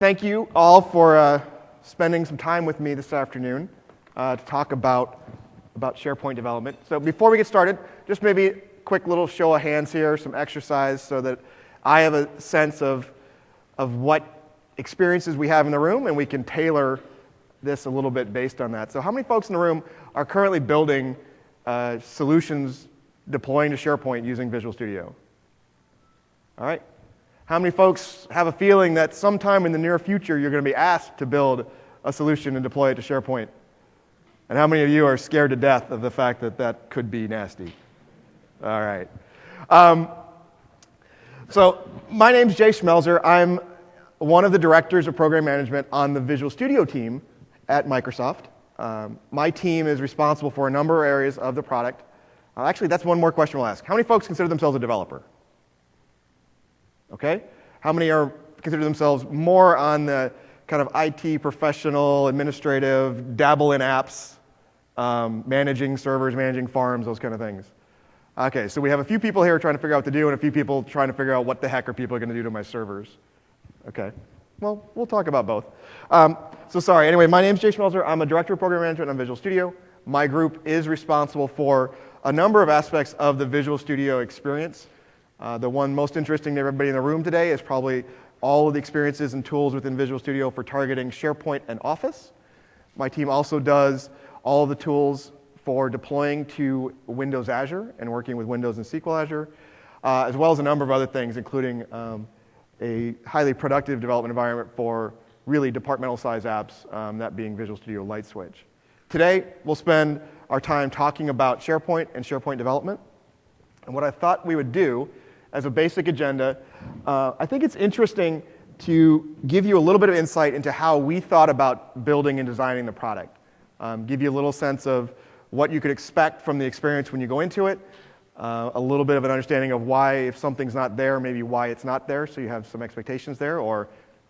Thank you all for spending some time with me this afternoon to talk about SharePoint development. So before we get started, just maybe a quick little show of hands here, some exercise so that I have a sense of what experiences we have in the room, and we can tailor this a little bit based on that. So how many folks in the room are currently building solutions deploying to SharePoint using Visual Studio? All right. How many folks have a feeling that sometime in the near future you're going to be asked to build a solution and deploy it to SharePoint? And how many of you are scared to death of the fact that that could be nasty? All right. So my name's Jay Schmelzer. I'm one of the directors of program management on the Visual Studio team at Microsoft. My team is responsible for a number of areas of the product. Actually, that's one more question we'll ask. How many folks consider themselves a developer? Okay. How many consider themselves more on the kind of IT professional, administrative, dabble in apps, managing servers, managing farms, those kind of things? Okay, so we have a few people here trying to figure out what to do, and a few people trying to figure out what the heck are people going to do to my servers. Okay, well, we'll talk about both. So sorry, anyway, my name's Jay Schmelzer. I'm a director of program management on Visual Studio. My group is responsible for a number of aspects of the Visual Studio experience. The one most interesting to everybody in the room today is probably all of the experiences and tools within Visual Studio for targeting SharePoint and Office. My team also does all of the tools for deploying to Windows Azure and working with Windows and SQL Azure, as well as a number of other things, including a highly productive development environment for really departmental-sized apps, that being Visual Studio Light Switch. Today, we'll spend our time talking about SharePoint and SharePoint development. And what I thought we would do as a basic agenda, I think it's interesting to give you a little bit of insight into how we thought about building and designing the product. Give you a little sense of what you could expect from the experience when you go into it, a little bit of an understanding of why, if something's not there, maybe why it's not there, so you have some expectations there, or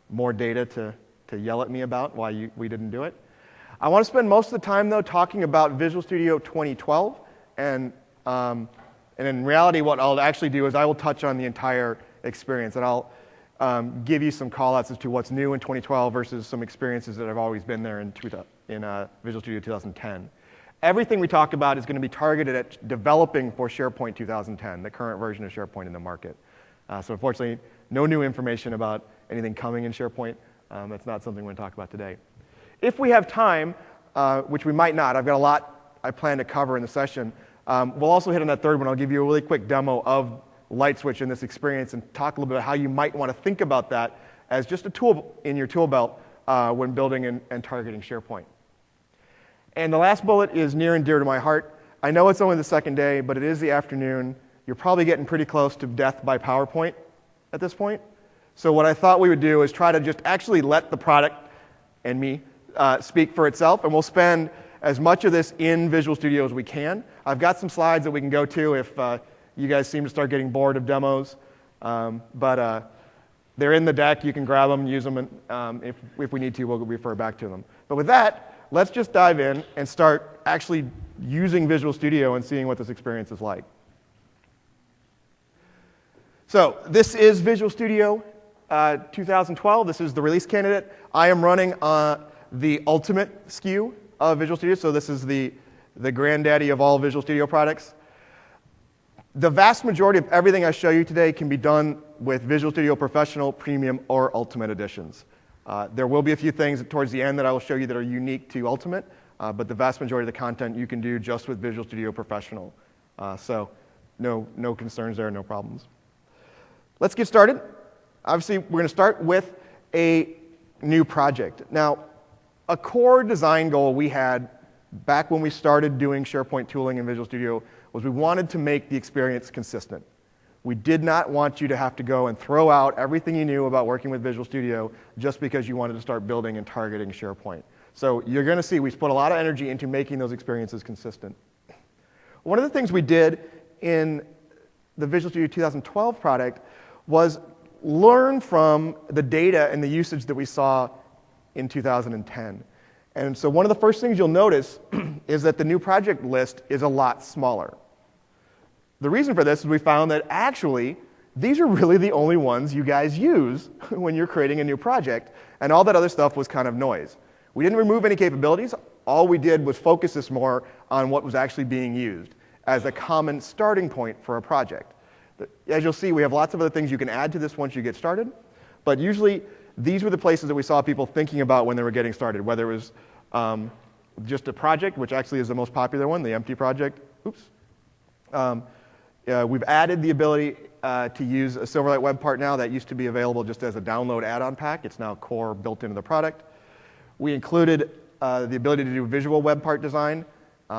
more data to yell at me about why we didn't do it. I want to spend most of the time, though, talking about Visual Studio 2012, and in reality, what I'll actually do is I will touch on the entire experience, and I'll give you some call-outs as to what's new in 2012 versus some experiences that have always been there in Visual Studio 2010. Everything we talk about is going to be targeted at developing for SharePoint 2010, the current version of SharePoint in the market. So unfortunately, no new information about anything coming in SharePoint. That's not something we're going to talk about today. If we have time, which we might not, I've got a lot I plan to cover in the session. We'll also hit on that third one. I'll give you a really quick demo of Light Switch in this experience and talk a little bit about how you might want to think about that as just a tool in your tool belt when building and targeting SharePoint. And the last bullet is near and dear to my heart. I know it's only the second day, but it is the afternoon. You're probably getting pretty close to death by PowerPoint at this point. So what I thought we would do is try to just actually let the product and me speak for itself, and we'll spend as much of this in Visual Studio as we can. I've got some slides that we can go to if you guys seem to start getting bored of demos, but they're in the deck. You can grab them, use them, and if we need to, we'll refer back to them. But with that, let's just dive in and start actually using Visual Studio and seeing what this experience is like. So this is Visual Studio 2012. This is the release candidate. I am running the Ultimate SKU of Visual Studio, so this is the granddaddy of all Visual Studio products. The vast majority of everything I show you today can be done with Visual Studio Professional, Premium, or Ultimate editions. There will be a few things towards the end that I will show you that are unique to Ultimate, but the vast majority of the content you can do just with Visual Studio Professional. So no concerns there, no problems. Let's get started. Obviously, we're going to start with a new project. Now, a core design goal we had back when we started doing SharePoint tooling in Visual Studio was we wanted to make the experience consistent. We did not want you to have to go and throw out everything you knew about working with Visual Studio just because you wanted to start building and targeting SharePoint. So you're going to see we put a lot of energy into making those experiences consistent. One of the things we did in the Visual Studio 2012 product was learn from the data and the usage that we saw in 2010. And so one of the first things you'll notice is that the new project list is a lot smaller. The reason for this is we found that actually these are really the only ones you guys use when you're creating a new project, and all that other stuff was kind of noise. We didn't remove any capabilities. All we did was focus this more on what was actually being used as a common starting point for a project. As you'll see, we have lots of other things you can add to this once you get started, but usually these were the places that we saw people thinking about when they were getting started, whether it was just a project, which actually is the most popular one, the empty project. Oops. We've added the ability to use a Silverlight web part now. That used to be available just as a download add-on pack. It's now core built into the product. We included the ability to do visual web part design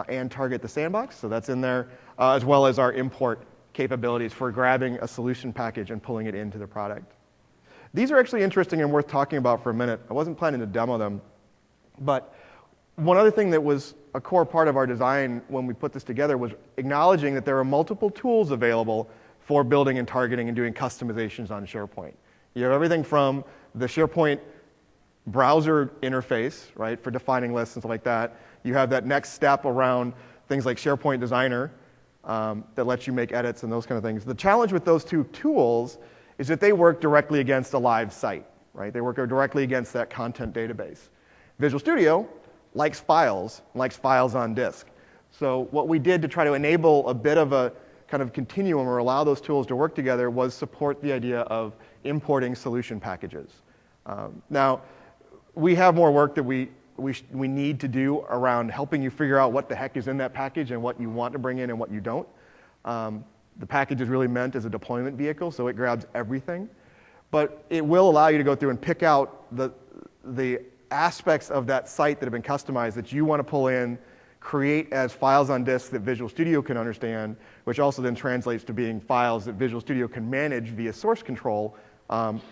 and target the sandbox, so that's in there, as well as our import capabilities for grabbing a solution package and pulling it into the product. These are actually interesting and worth talking about for a minute. I wasn't planning to demo them, but one other thing that was a core part of our design when we put this together was acknowledging that there are multiple tools available for building and targeting and doing customizations on SharePoint. You have everything from the SharePoint browser interface, right, for defining lists and stuff like that. You have that next step around things like SharePoint Designer that lets you make edits and those kind of things. The challenge with those two tools is that they work directly against a live site, right? They work directly against that content database. Visual Studio likes files on disk. So what we did to try to enable a bit of a kind of continuum or allow those tools to work together was support the idea of importing solution packages. Now, we have more work that we need to do around helping you figure out what the heck is in that package and what you want to bring in and what you don't. The package is really meant as a deployment vehicle, so it grabs everything. But it will allow you to go through and pick out the aspects of that site that have been customized that you want to pull in, create as files on disk that Visual Studio can understand, which also then translates to being files that Visual Studio can manage via source control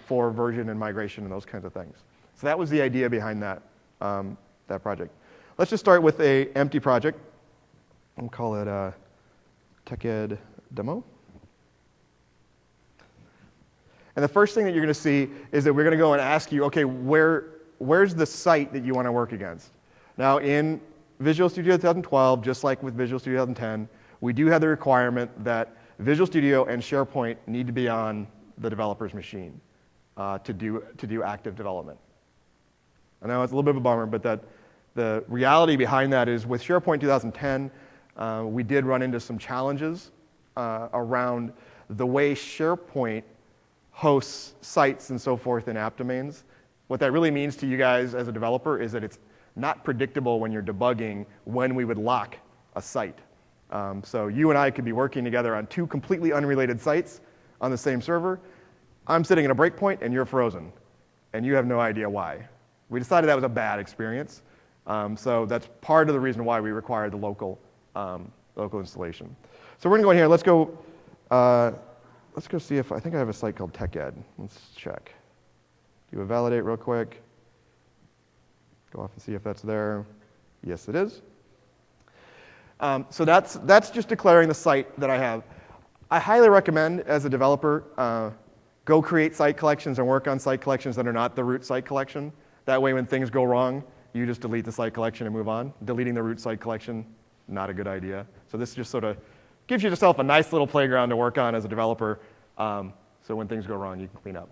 for version and migration and those kinds of things. So that was the idea behind that, that project. Let's just start with an empty project. We'll call it a TechEd demo. And the first thing that you're going to see is that we're going to go and ask you, okay, where's the site that you want to work against? Now, in Visual Studio 2012, just like with Visual Studio 2010, we do have the requirement that Visual Studio and SharePoint need to be on the developer's machine to do active development. I know it's a little bit of a bummer, but the reality behind that is with SharePoint 2010, we did run into some challenges around the way SharePoint hosts sites and so forth in app domains. What that really means to you guys as a developer is that it's not predictable when you're debugging when we would lock a site. So you and I could be working together on two completely unrelated sites on the same server. I'm sitting at a breakpoint and you're frozen, and you have no idea why. We decided that was a bad experience, so that's part of the reason why we required the local installation. So we're going to go in here. Let's go see if I think I have a site called TechEd. Let's check. Do a validate real quick. Go off and see if that's there. Yes, it is. So that's just declaring the site that I have. I highly recommend, as a developer, go create site collections and work on site collections that are not the root site collection. That way, when things go wrong, you just delete the site collection and move on. Deleting the root site collection, not a good idea. So this just sort of gives yourself a nice little playground to work on as a developer, so when things go wrong, you can clean up.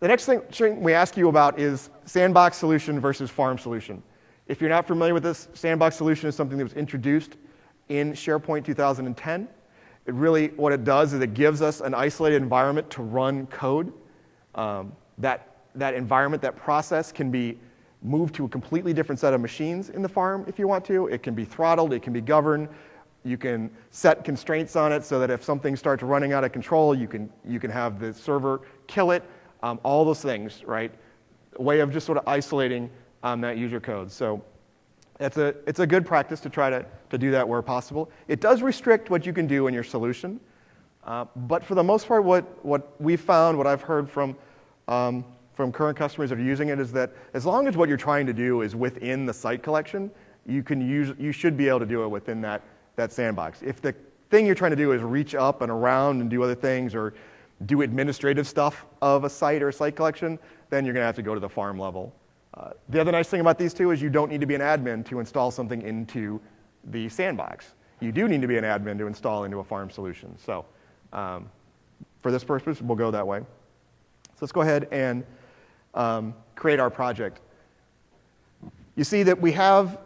The next thing we ask you about is sandbox solution versus farm solution. If you're not familiar with this, sandbox solution is something that was introduced in SharePoint 2010. It really, what it does is it gives us an isolated environment to run code. That environment, that process can be moved to a completely different set of machines in the farm if you want to. It can be throttled, it can be governed. You can set constraints on it so that if something starts running out of control, you can have the server kill it. All those things, right? A way of just sort of isolating that user code. So it's a good practice to try to do that where possible. It does restrict what you can do in your solution, but for the most part, what we've found, what I've heard from current customers that are using it is that as long as what you're trying to do is within the site collection, you should be able to do it within that sandbox. If the thing you're trying to do is reach up and around and do other things or do administrative stuff of a site or a site collection, then you're going to have to go to the farm level. The other nice thing about these two is you don't need to be an admin to install something into the sandbox. You do need to be an admin to install into a farm solution. So for this purpose, we'll go that way. So let's go ahead and create our project. You see that we have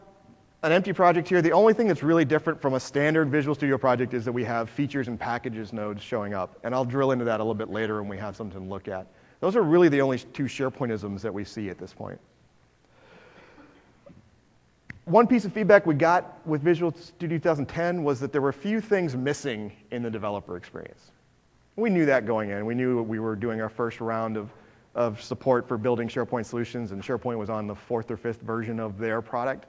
an empty project here. The only thing that's really different from a standard Visual Studio project is that we have features and packages nodes showing up. And I'll drill into that a little bit later when we have something to look at. Those are really the only two SharePointisms that we see at this point. One piece of feedback we got with Visual Studio 2010 was that there were a few things missing in the developer experience. We knew that going in. We knew we were doing our first round of support for building SharePoint solutions, and SharePoint was on the 4th or 5th version of their product.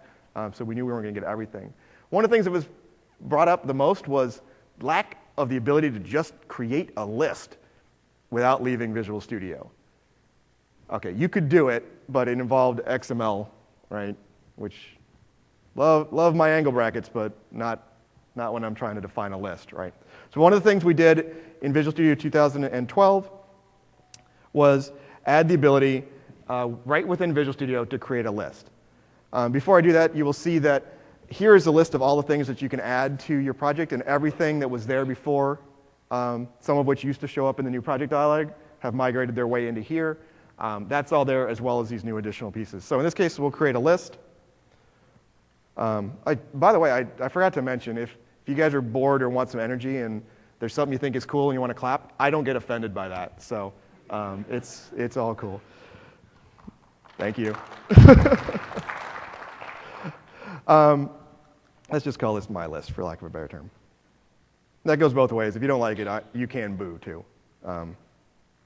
So we knew we weren't going to get everything. One of the things that was brought up the most was lack of the ability to just create a list without leaving Visual Studio. Okay, you could do it, but it involved XML, right? Which, love my angle brackets, but not when I'm trying to define a list, right? So one of the things we did in Visual Studio 2012 was add the ability right within Visual Studio to create a list. Before I do that, you will see that here is a list of all the things that you can add to your project, and everything that was there before, some of which used to show up in the new project dialog, have migrated their way into here. That's all there, as well as these new additional pieces. So in this case, we'll create a list. By the way, I forgot to mention, if you guys are bored or want some energy and there's something you think is cool and you want to clap, I don't get offended by that. So it's all cool. Thank you. Let's just call this my list, for lack of a better term. That goes both ways. If you don't like it, you can boo, too.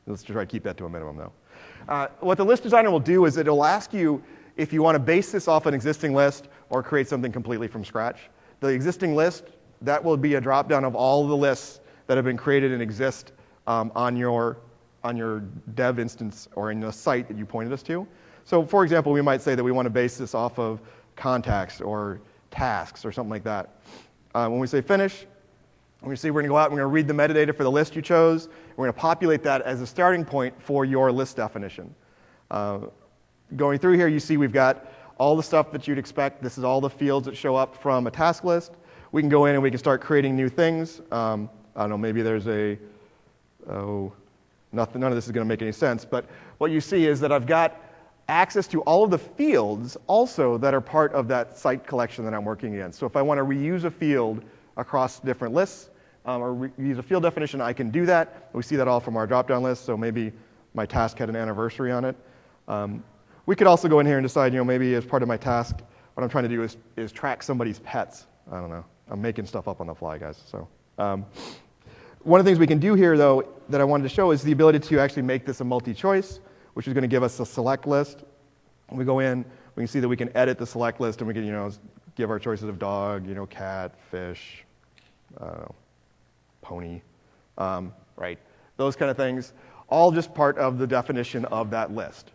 Let's try to keep that to a minimum, though. What the list designer will do is it'll ask you if you want to base this off an existing list or create something completely from scratch. The existing list, that will be a drop-down of all the lists that have been created and exist on your dev instance or in the site that you pointed us to. So, for example, we might say that we want to base this off of contacts or tasks or something like that. When we say finish, we're going to go out and we're going to read the metadata for the list you chose. We're going to populate that as a starting point for your list definition. Going through here, you see we've got all the stuff that you'd expect. This is all the fields that show up from a task list. We can go in and we can start creating new things. I don't know, maybe there's none of this is going to make any sense, but what you see is that I've got access to all of the fields also that are part of that site collection that I'm working against. So if I want to reuse a field across different lists or reuse a field definition, I can do that. We see that all from our drop-down list, so maybe my task had an anniversary on it. We could also go in here and decide, maybe as part of my task, what I'm trying to do is track somebody's pets. I don't know. I'm making stuff up on the fly, guys. So one of the things we can do here, though, that I wanted to show is the ability to actually make this a multi-choice, which is going to give us a select list. When we go in, we can see that we can edit the select list, and we can, give our choices of dog, cat, fish, pony, right? Those kind of things, all just part of the definition of that list.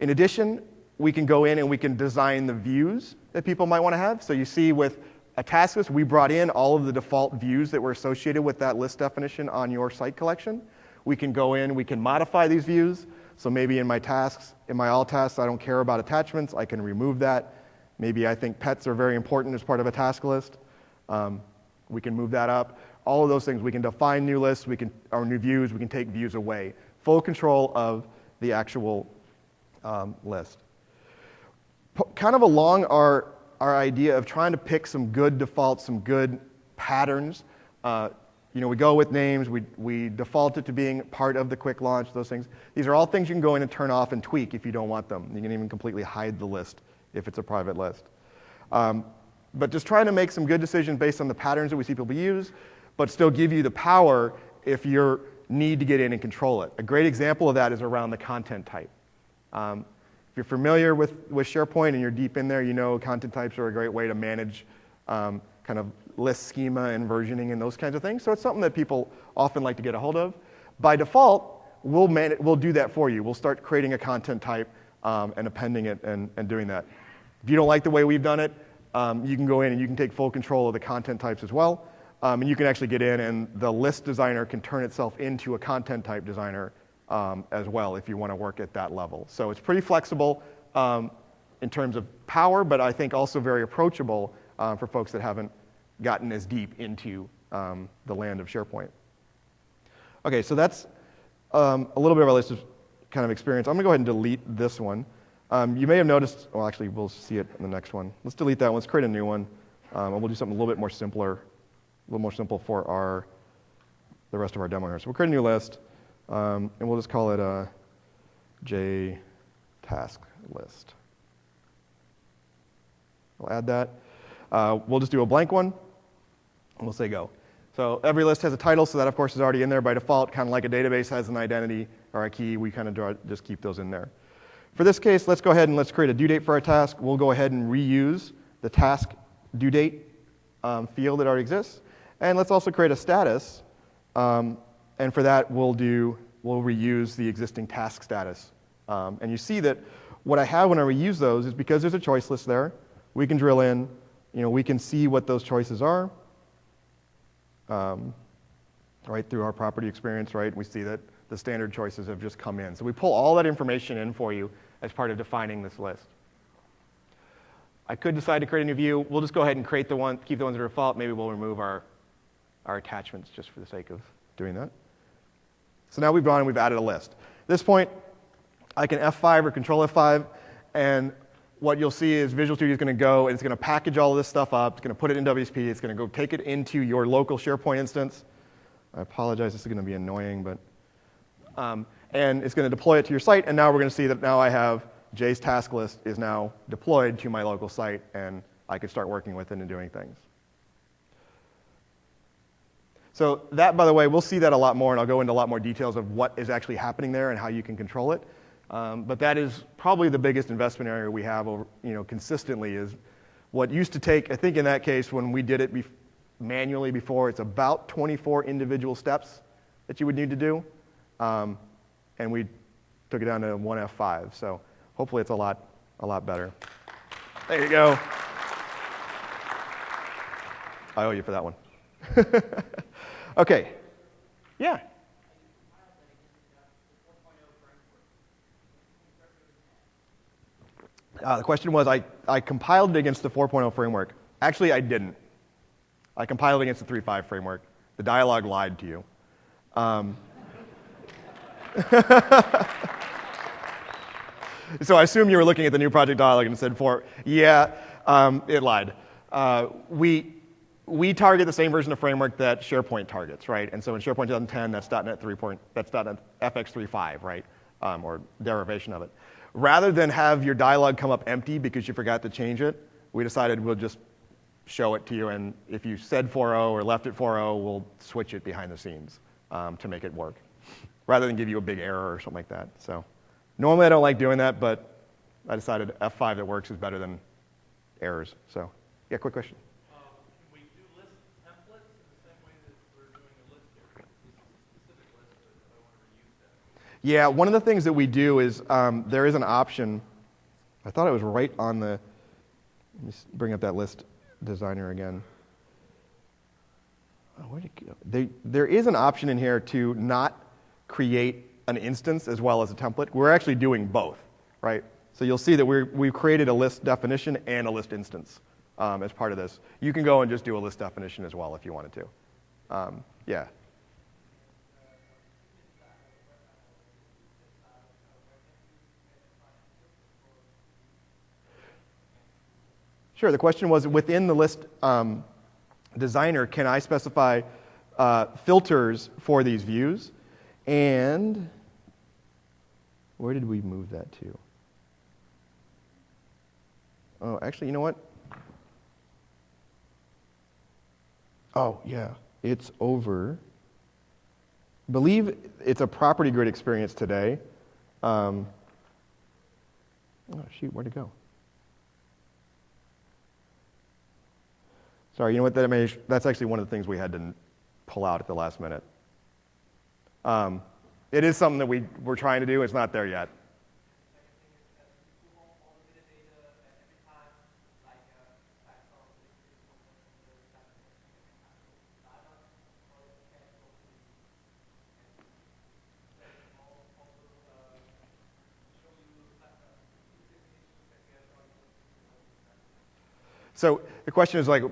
In addition, we can go in and we can design the views that people might want to have. So you see with a task list, we brought in all of the default views that were associated with that list definition on your site collection. We can go in, we can modify these views. So maybe in my tasks, in my all tasks, I don't care about attachments. I can remove that. Maybe I think pets are very important as part of a task list. We can move that up. All of those things. We can define new lists, or new views. We can take views away. Full control of the actual list. Kind of along our idea of trying to pick some good defaults, some good patterns. We go with names, we default it to being part of the quick launch, those things. These are all things you can go in and turn off and tweak if you don't want them. You can even completely hide the list if it's a private list. But just trying to make some good decisions based on the patterns that we see people use, but still give you the power if you need to get in and control it. A great example of that is around the content type. If you're familiar with SharePoint and you're deep in there, content types are a great way to manage kind of list schema and versioning and those kinds of things. So it's something that people often like to get a hold of. By default, we'll do that for you. We'll start creating a content type and appending it and doing that. If you don't like the way we've done it, you can go in and you can take full control of the content types as well. And you can actually get in and the list designer can turn itself into a content type designer as well if you want to work at that level. So it's pretty flexible in terms of power, but I think also very approachable for folks that haven't gotten as deep into the land of SharePoint. Okay, so that's a little bit of our list of kind of experience. I'm going to go ahead and delete this one. You may have noticed, well, actually, we'll see it in the next one. Let's delete that one. Let's create a new one. And we'll do something a little bit more simpler, a little more simple for the rest of our demo here. So we'll create a new list, and we'll just call it a J task list. We'll add that. We'll just do a blank one, and we'll say go. So every list has a title, so that, of course, is already in there by default, kind of like a database has an identity or a key. We kind of just keep those in there. For this case, let's go ahead and let's create a due date for our task. We'll go ahead and reuse the task due date field that already exists. And let's also create a status. And for that, we'll reuse the existing task status. And you see that what I have when I reuse those is because there's a choice list there, we can drill in, we can see what those choices are. Right through our property experience, right? We see that the standard choices have just come in. So we pull all that information in for you as part of defining this list. I could decide to create a new view. We'll just go ahead and keep the ones that are default. Maybe we'll remove our attachments just for the sake of doing that. So now we've gone and we've added a list. At this point, I can F5 or Control F5, and what you'll see is Visual Studio is going to go and it's going to package all of this stuff up. It's going to put it in WSP. It's going to go take it into your local SharePoint instance. I apologize. This is going to be annoying, but and it's going to deploy it to your site. And now we're going to see that now I have J's task list is now deployed to my local site, and I can start working with it and doing things. So that, by the way, we'll see that a lot more, and I'll go into a lot more details of what is actually happening there and how you can control it. But that is probably the biggest investment area we have consistently is what used to take, I think in that case, when we did it manually before, it's about 24 individual steps that you would need to do. And we took it down to 1 F5. So hopefully it's a lot better. There you go. I owe you for that one. Okay. Yeah. The question was, I compiled it against the 4.0 framework. Actually, I didn't. I compiled it against the 3.5 framework. The dialog lied to you. So I assume you were looking at the new project dialog and said 4. Yeah, it lied. We target the same version of framework that SharePoint targets, right? And so in SharePoint 2010, that's .NET 3. That's .NET FX 3.5, right? Or derivation of it. Rather than have your dialog come up empty because you forgot to change it, we decided we'll just show it to you, and if you said 4.0 or left it 4.0, we'll switch it behind the scenes to make it work, rather than give you a big error or something like that. So normally I don't like doing that, but I decided F5 that works is better than errors. So yeah, quick question. Can we do list templates in the same way that we're doing a list here? This is a specific list, but I want to reuse that. Yeah, one of the things that we do is there is an option. I thought it was right on the, let me bring up that list designer again. Oh, where'd it go? There is an option in here to not create an instance as well as a template. We're actually doing both, right? So you'll see that we've created a list definition and a list instance as part of this. You can go and just do a list definition as well if you wanted to. Yeah. Sure, the question was, within the list designer, can I specify filters for these views? And where did we move that to? Oh, actually, you know what? Oh, yeah, it's over. I believe it's a property grid experience today. Oh, shoot, where'd it go? Sorry, you know what? That's actually one of the things we had to pull out at the last minute. It is something that we're trying to do. It's not there yet. So the question is, like,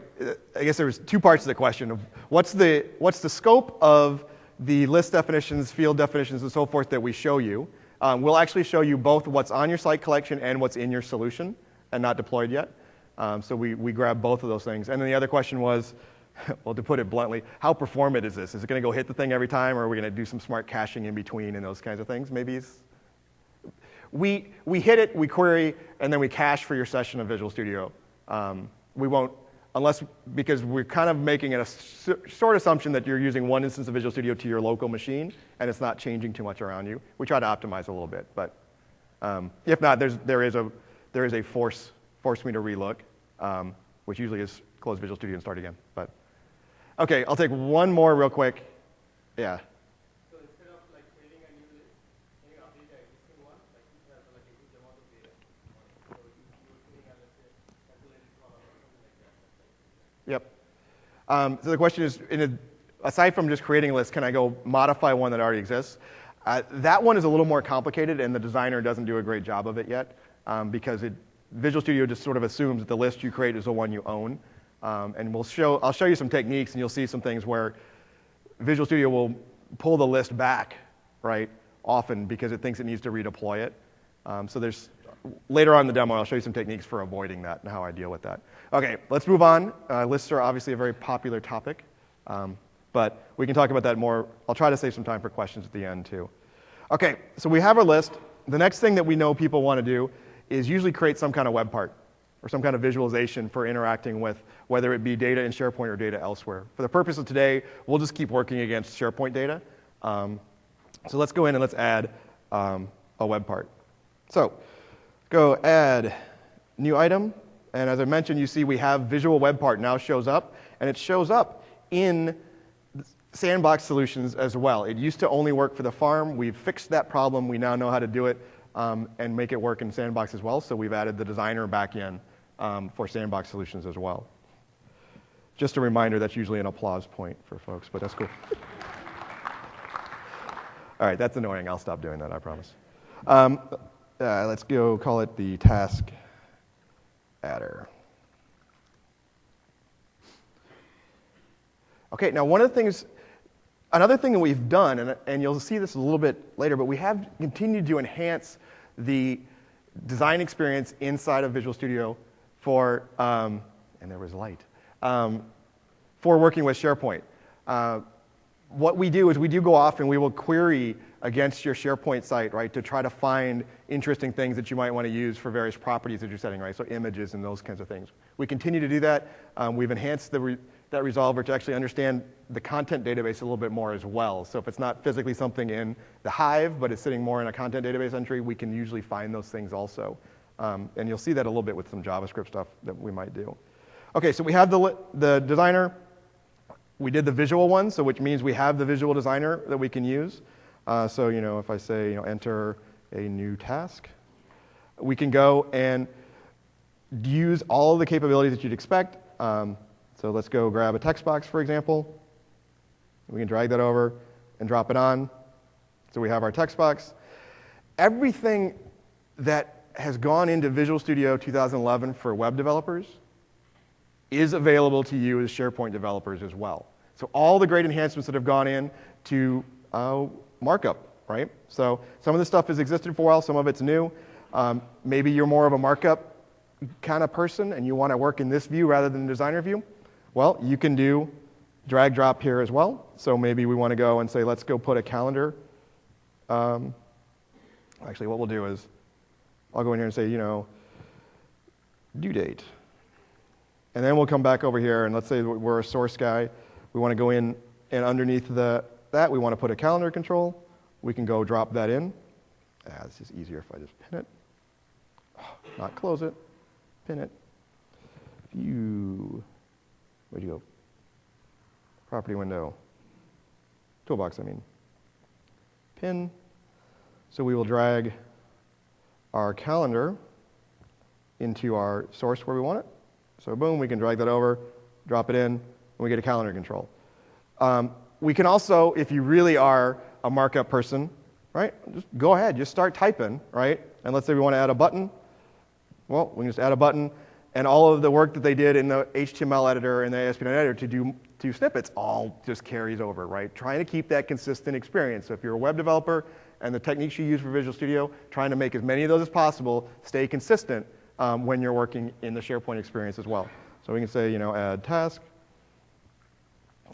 I guess there was two parts to the question of what's the scope of the list definitions, field definitions, and so forth that we show you. We'll actually show you both what's on your site collection and what's in your solution and not deployed yet. So we grab both of those things. And then the other question was, well, to put it bluntly, how performant is this? Is it going to go hit the thing every time, or are we going to do some smart caching in between and those kinds of things? Maybe we hit it, we query, and then we cache for your session of Visual Studio. We won't, because we're kind of making a short assumption that you're using one instance of Visual Studio to your local machine, and it's not changing too much around you. We try to optimize a little bit, but if not, there is a force me to relook, which usually is close Visual Studio and start again. But okay, I'll take one more real quick. Yeah. So instead of like creating a new list, can you update the existing one? Like you have like a huge amount of data. So you're creating a, let's say, calculated column or something like that. Yep. So the question is, aside from just creating a list, can I go modify one that already exists? That one is a little more complicated, and the designer doesn't do a great job of it yet, because Visual Studio just sort of assumes that the list you create is the one you own. And I'll show you some techniques, and you'll see some things where Visual Studio will pull the list back, right, often because it thinks it needs to redeploy it. So later on in the demo, I'll show you some techniques for avoiding that and how I deal with that. Okay, let's move on. Lists are obviously a very popular topic, but we can talk about that more. I'll try to save some time for questions at the end, too. Okay, so we have our list. The next thing that we know people want to do is usually create some kind of web part or some kind of visualization for interacting with, whether it be data in SharePoint or data elsewhere. For the purpose of today, we'll just keep working against SharePoint data. So let's go in and let's add a web part. So go add new item. And as I mentioned, you see we have visual web part now shows up. And it shows up in Sandbox solutions as well. It used to only work for the farm. We've fixed that problem. We now know how to do it and make it work in Sandbox as well. So we've added the designer back in for Sandbox solutions as well. Just a reminder, that's usually an applause point for folks, but that's cool. All right, that's annoying. I'll stop doing that, I promise. Let's go call it the task adder. Okay, now another thing that we've done, and you'll see this a little bit later, but we have continued to enhance the design experience inside of Visual Studio for, and there was light, for working with SharePoint. What we do is we do go off and we will query against your SharePoint site, right, to try to find interesting things that you might want to use for various properties that you're setting, right, so images and those kinds of things. We continue to do that. We've enhanced that resolver to actually understand the content database a little bit more as well. So if it's not physically something in the Hive, but it's sitting more in a content database entry, we can usually find those things also. And you'll see that a little bit with some JavaScript stuff that we might do. Okay, so we have the designer. We did the visual one, so which means we have the visual designer that we can use. So if I say enter a new task, we can go and use all of the capabilities that you'd expect. So let's go grab a text box, for example. We can drag that over and drop it on. So we have our text box. Everything that has gone into Visual Studio 2011 for web developers is available to you as SharePoint developers as well. So all the great enhancements that have gone in to markup, right? So some of this stuff has existed for a while, some of it's new. Maybe you're more of a markup kind of person and you want to work in this view rather than the designer view. Well, you can do drag drop here as well. So maybe we want to go and say, let's go put a calendar. Actually, what we'll do is I'll go in here and say, due date. And then we'll come back over here, and let's say we're a source guy. We want to go in, and underneath that, we want to put a calendar control. We can go drop that in. This is easier if I just pin it. Not close it. Pin it. View. Where'd you go? Property window. Toolbox, I mean. Pin. So we will drag our calendar into our source where we want it. So boom, we can drag that over, drop it in, and we get a calendar control. We can also, if you really are a markup person, right, just go ahead, just start typing, right? And let's say we want to add a button. Well, we can just add a button, And all of the work that they did in the HTML editor and the ASP.NET editor to do snippets all just carries over, right? Trying to keep that consistent experience. So if you're a web developer and the techniques you use for Visual Studio, trying to make as many of those as possible, stay consistent when you're working in the SharePoint experience as well. So we can say, add task.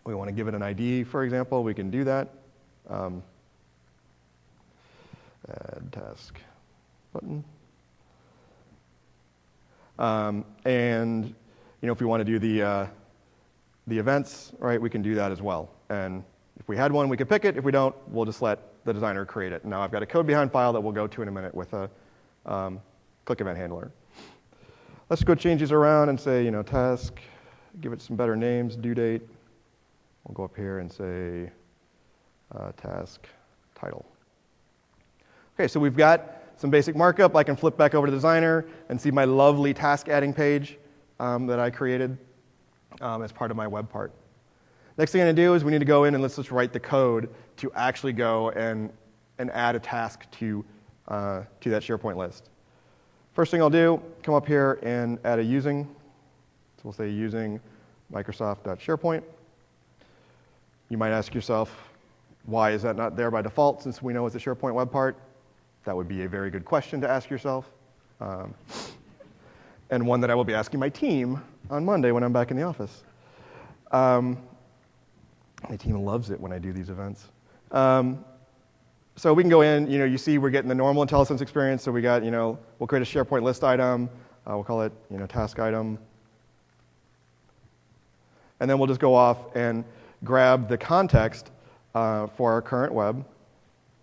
We want to give it an ID, for example. We can do that. Add task button. And if we want to do the events, right, we can do that as well. And if we had one, we could pick it. If we don't, we'll just let the designer create it. Now I've got a code behind file that we'll go to in a minute with a click event handler. Let's go change these around and say, task, give it some better names, due date. We'll go up here and say task title. Okay, so we've got some basic markup. I can flip back over to Designer and see my lovely task adding page that I created as part of my web part. Next thing I'm going to do is we need to go in and let's just write the code to actually go and add a task to that SharePoint list. First thing I'll do, come up here and add a using. So we'll say using Microsoft.SharePoint. You might ask yourself, why is that not there by default since we know it's a SharePoint web part? That would be a very good question to ask yourself, and one that I will be asking my team on Monday when I'm back in the office. My team loves it when I do these events. So we can go in, you see we're getting the normal IntelliSense experience, so we got, we'll create a SharePoint list item, we'll call it, task item. And then we'll just go off and grab the context for our current web.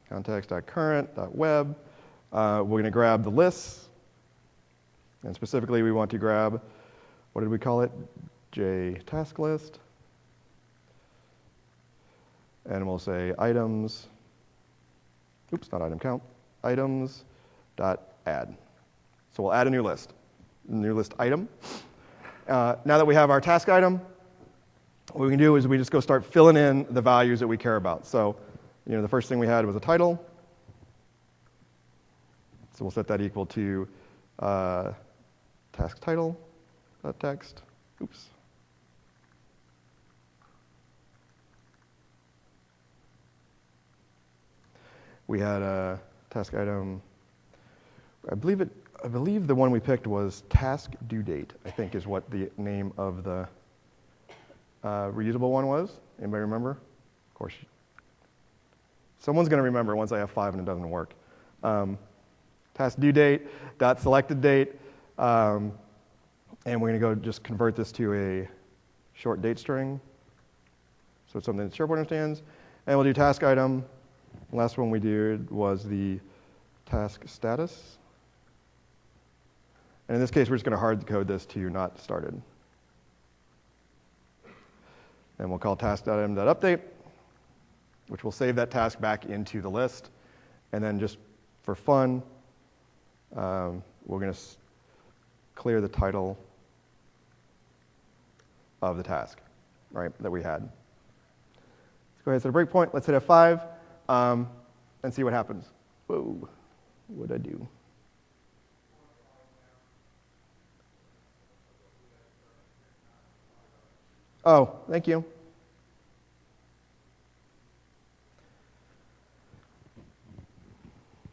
Context.current.web. We're going to grab the lists. And specifically, we want to grab, what did we call it? Task list. And we'll say items. Oops, not item count. Items.add. So we'll add a new list item. Now that we have our task item, what we can do is we just go start filling in the values that we care about. So the first thing we had was a title. So we'll set that equal to task title, text. Oops. We had a task item. I believe the one we picked was task due date, I think is what the name of the reusable one was. Anybody remember? Of course. Someone's going to remember once I have 5 and it doesn't work. Task due date, dot selected date, and we're going to go just convert this to a short date string. So it's something that SharePoint understands. And we'll do task item. The last one we did was the task status. And in this case, we're just going to hard code this to not started. And we'll call task.item.update, which will save that task back into the list. And then just for fun, we're going to clear the title of the task, right, that we had. Let's go ahead and set a breakpoint. Let's hit F5 and see what happens. Whoa, what did I do? Oh, thank you.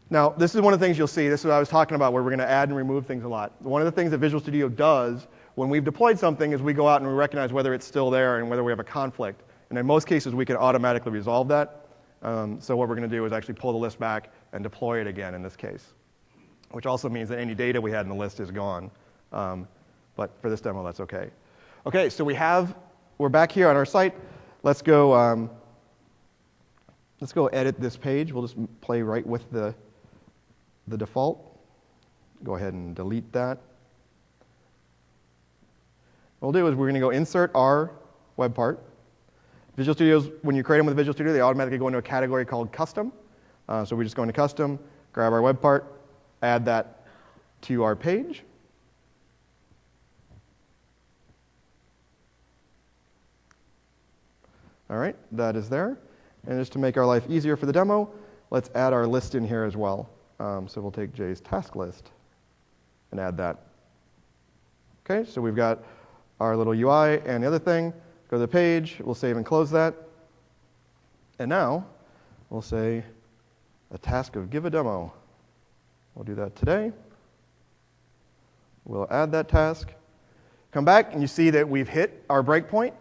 Now, this is one of the things you'll see. This is what I was talking about, where we're going to add and remove things a lot. One of the things that Visual Studio does when we've deployed something is we go out and we recognize whether it's still there and whether we have a conflict. And in most cases, we can automatically resolve that. So what we're going to do is actually pull the list back and deploy it again in this case, which also means that any data we had in the list is gone. But for this demo, that's OK. OK, so we're back here on our site. Let's go edit this page. We'll just play right with the default. Go ahead and delete that. What we'll do is we're going to go insert our web part. Visual Studios, when you create them with Visual Studio, they automatically go into a category called custom. So we just go into custom, grab our web part, add that to our page. All right, that is there. And just to make our life easier for the demo, let's add our list in here as well. So we'll take Jay's task list and add that. Okay, so we've got our little UI and the other thing. Go to the page, we'll save and close that. And now, we'll say a task of give a demo. We'll do that today. We'll add that task. Come back, and you see that we've hit our breakpoint.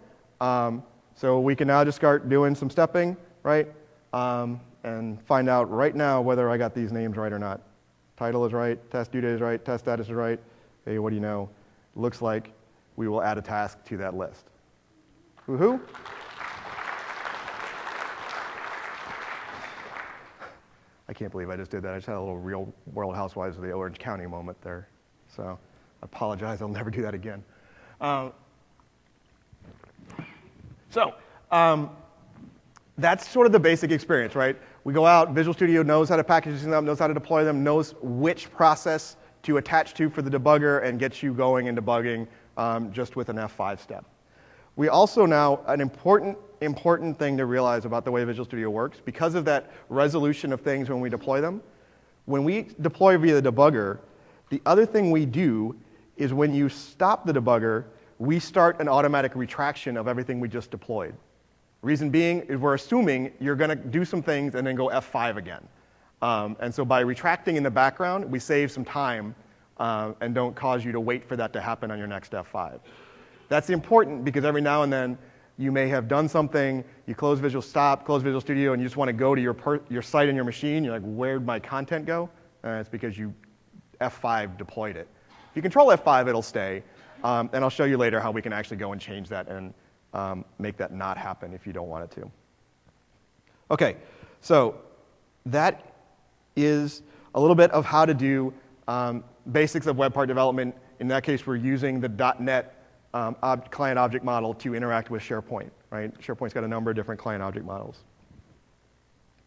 So we can now just start doing some stepping, right? And find out right now whether I got these names right or not. Title is right, test due date is right, test status is right. Hey, what do you know? Looks like we will add a task to that list. Woohoo! I can't believe I just did that. I just had a little Real World Housewives of the Orange County moment there. So I apologize. I'll never do that again. That's sort of the basic experience, right? We go out, Visual Studio knows how to package these up, knows how to deploy them, knows which process to attach to for the debugger and get you going and debugging just with an F5 step. We also now, an important thing to realize about the way Visual Studio works, because of that resolution of things when we deploy them, when we deploy via the debugger, the other thing we do is when you stop the debugger, we start an automatic retraction of everything we just deployed. Reason being is we're assuming you're going to do some things and then go F5 again. And so by retracting in the background, we save some time and don't cause you to wait for that to happen on your next F5. That's important because every now and then you may have done something, you close Visual Studio, and you just want to go to your site and your machine. You're like, where'd my content go? It's because you F5 deployed it. If you control F5, it'll stay. And I'll show you later how we can actually go and change that and make that not happen if you don't want it to. Okay, so that is a little bit of how to do basics of web part development. In that case, we're using the .NET client object model to interact with SharePoint, right? SharePoint's got a number of different client object models.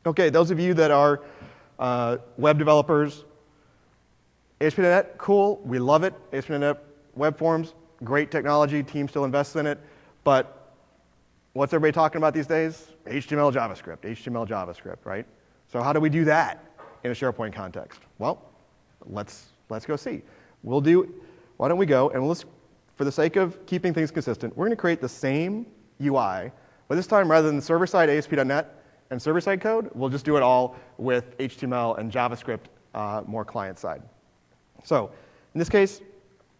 Okay, those of you that are web developers, ASP.NET, cool, we love it. ASP.NET Web Forms, great technology, team still invests in it, but what's everybody talking about these days? HTML, JavaScript, right? So how do we do that in a SharePoint context? Well, let's go see. Why don't we go, and let's, for the sake of keeping things consistent, we're going to create the same UI, but this time rather than server-side ASP.NET and server-side code, we'll just do it all with HTML and JavaScript more client-side. So in this case,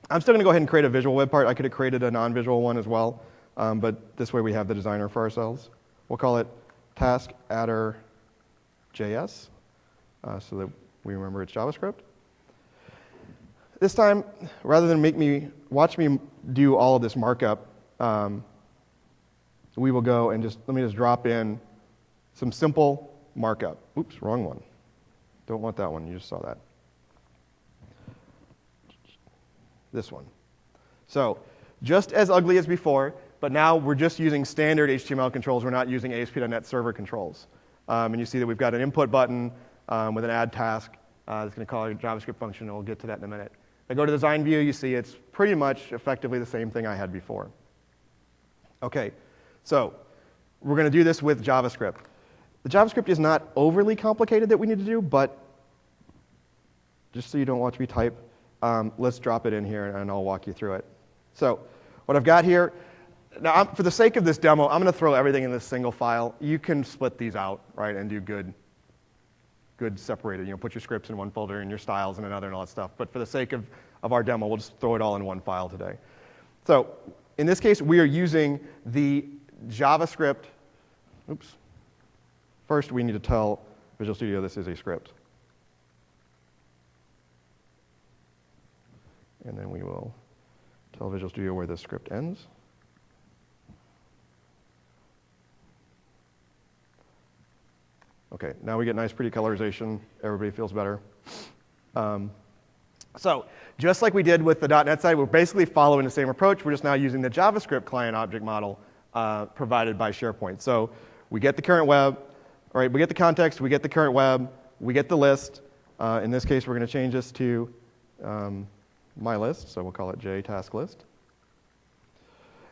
I'm still going to go ahead and create a visual web part. I could have created a non-visual one as well, but this way we have the designer for ourselves. We'll call it task adder JS so that we remember it's JavaScript. This time, rather than watch me do all of this markup, we will go and let me just drop in some simple markup. Oops, wrong one. Don't want that one. You just saw that. This one. So just as ugly as before, but now we're just using standard HTML controls. We're not using ASP.NET server controls. And you see that we've got an input button with an add task. It's going to call a JavaScript function, and we'll get to that in a minute. If I go to the design view, you see it's pretty much effectively the same thing I had before. Okay, so we're going to do this with JavaScript. The JavaScript is not overly complicated that we need to do, but just so you don't watch me type, let's drop it in here, and I'll walk you through it. So what I've got here, now for the sake of this demo, I'm going to throw everything in this single file. You can split these out, right, and do good separated. Put your scripts in one folder and your styles in another and all that stuff. But for the sake of our demo, we'll just throw it all in one file today. So in this case, we are using the JavaScript. Oops. First, we need to tell Visual Studio this is a script. And then we will tell Visual Studio where this script ends. Okay, now we get nice pretty colorization. Everybody feels better. So just like we did with the .NET side, we're basically following the same approach. We're just now using the JavaScript client object model provided by SharePoint. So we get the current web, right? We get the context, we get the current web, we get the list. In this case, we're going to change this to my list, so we'll call it JTaskList.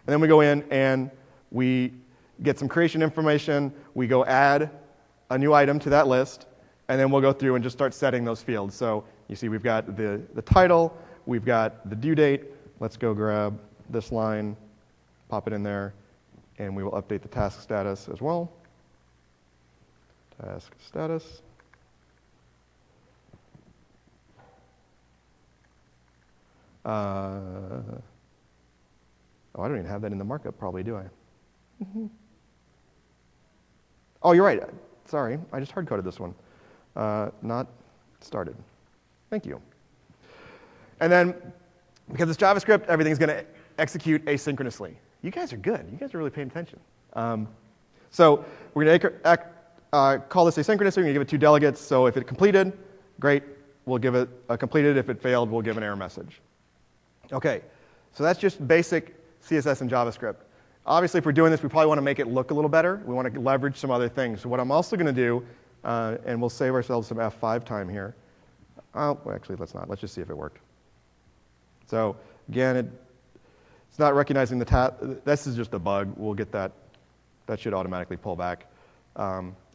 And then we go in and we get some creation information. We go add a new item to that list, and then we'll go through and just start setting those fields. So you see we've got the title, we've got the due date. let's go grab this line, pop it in there, and we will update the task status as well. Task status. Oh, I don't even have that in the markup probably, do I? Oh, you're right. Sorry, I just hard-coded this one. Not started. Thank you. And then, because it's JavaScript, everything's going to execute asynchronously. You guys are good. You guys are really paying attention. So we're going to call this asynchronous. We're going to give it 2 delegates. So if it completed, great. We'll give it a completed. If it failed, we'll give an error message. OK, so that's just basic CSS and JavaScript. Obviously, if we're doing this, we probably want to make it look a little better. We want to leverage some other things. So what I'm also going to do, and we'll save ourselves some F5 time here. Oh, well, actually, let's not. Let's just see if it worked. So again, it's not recognizing the tab. This is just a bug. We'll get that. That should automatically pull back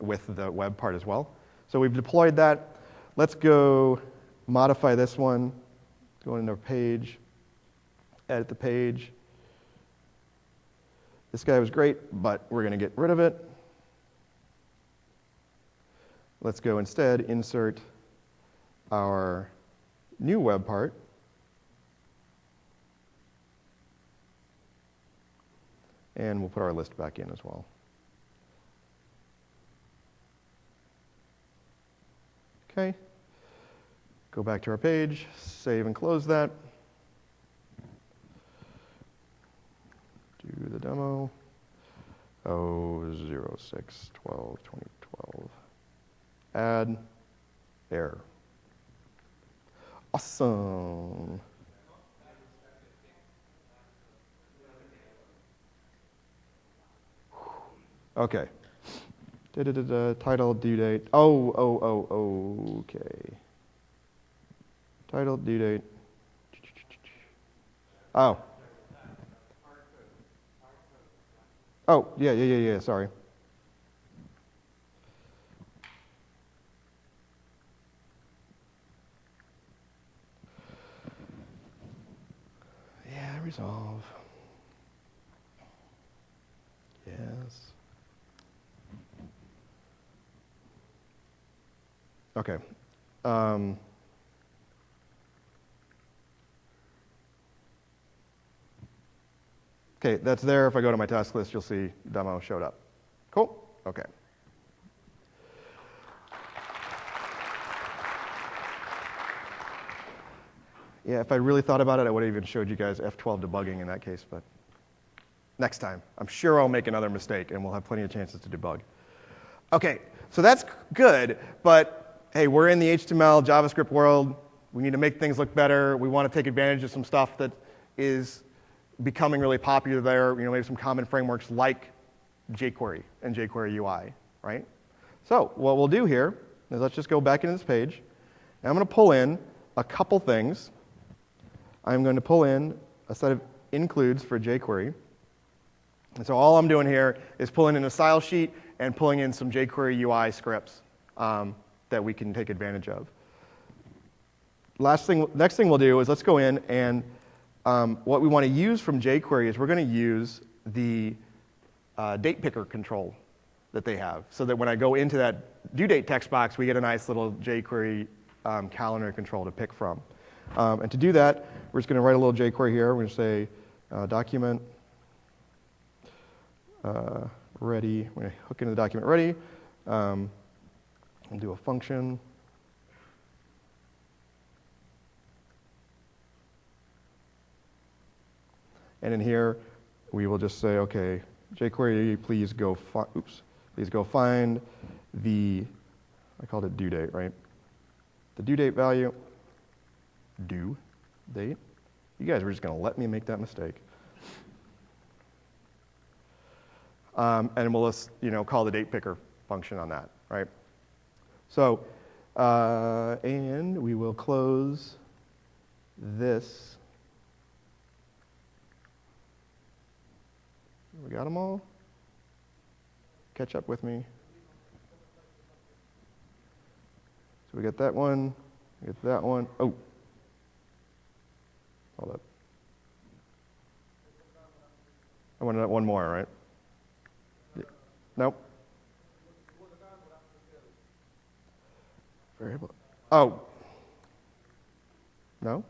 with the web part as well. So we've deployed that. Let's go modify this one. Go into our page, edit the page. This guy was great, but we're going to get rid of it. Let's go instead insert our new web part. And we'll put our list back in as well. OK. Go back to our page, save and close that. Do the demo. 06 12 2012. Add error. Awesome. Okay. Title, due date. Okay. Title, due date. Oh. Oh, yeah, sorry. Yeah, resolve. Yes. Okay. Okay, that's there. If I go to my task list, you'll see demo showed up. Cool? Okay. Yeah, if I really thought about it, I would have even showed you guys F12 debugging in that case, but next time. I'm sure I'll make another mistake, and we'll have plenty of chances to debug. Okay, so that's good, but hey, we're in the HTML, JavaScript world. We need to make things look better. We want to take advantage of some stuff that is becoming really popular there, maybe some common frameworks like jQuery and jQuery UI, right? So what we'll do here is let's just go back into this page, and I'm going to pull in a couple things. I'm going to pull in a set of includes for jQuery. And so all I'm doing here is pulling in a style sheet and pulling in some jQuery UI scripts that we can take advantage of. Next thing we'll do is let's go in and what we want to use from jQuery is we're going to use the date picker control that they have, so that when I go into that due date text box, we get a nice little jQuery calendar control to pick from. And to do that, we're just going to write a little jQuery here. We're going to say document ready. We're going to hook into the document ready and do a function. And in here, we will just say, OK, jQuery, please go find the, I called it due date, right? The due date value, due date. You guys were just going to let me make that mistake. And we'll just, call the date picker function on that, right? So, and we will close this. We got them all? Catch up with me. So we got that one. We got that one. Oh. Hold up. one more, right? Nope. Variable. Oh. No?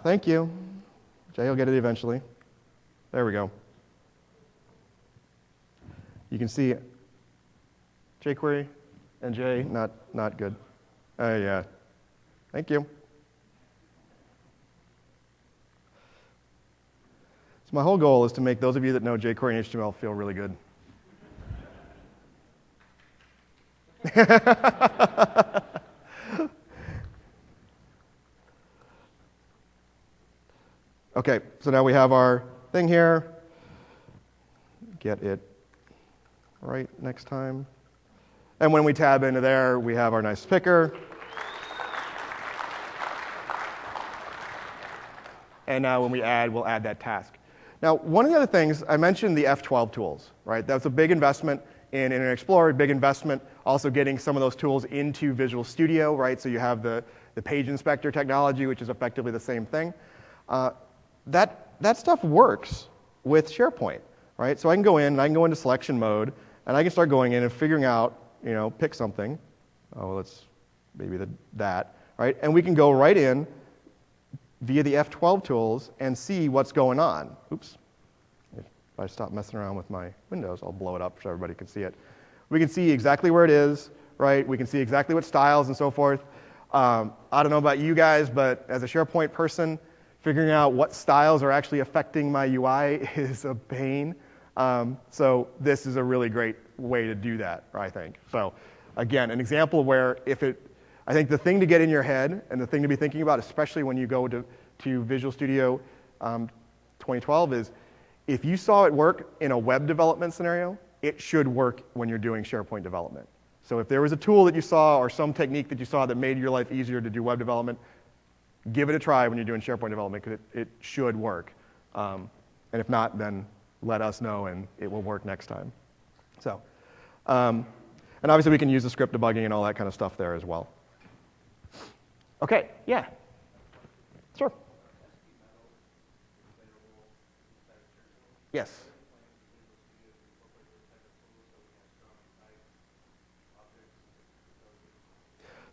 Thank you. Jay will get it eventually. There we go. You can see jQuery and J, not good. Yeah. Thank you. So my whole goal is to make those of you that know jQuery and HTML feel really good. Okay, so now we have our thing here. Get it right next time. And when we tab into there, we have our nice picker. And now when we add, we'll add that task. Now, one of the other things, I mentioned the F12 tools, right? That was a big investment in Internet Explorer, big investment also getting some of those tools into Visual Studio, right? So you have the page inspector technology, which is effectively the same thing. That stuff works with SharePoint, right? So I can go in, and I can go into selection mode, and I can start going in and figuring out, pick something. Oh, let's maybe that, right? And we can go right in via the F12 tools and see what's going on. Oops. If I stop messing around with my windows, I'll blow it up so everybody can see it. We can see exactly where it is, right? We can see exactly what styles and so forth. I don't know about you guys, but as a SharePoint person, figuring out what styles are actually affecting my UI is a pain. So this is a really great way to do that, I think. So again, an example where I think the thing to get in your head and the thing to be thinking about, especially when you go to Visual Studio 2012, is if you saw it work in a web development scenario, it should work when you're doing SharePoint development. So if there was a tool that you saw or some technique that you saw that made your life easier to do web development, give it a try when you're doing SharePoint development because it should work. And if not, then let us know and it will work next time. So, and obviously we can use the script debugging and all that kind of stuff there as well. Okay, yeah. Sure. Yes.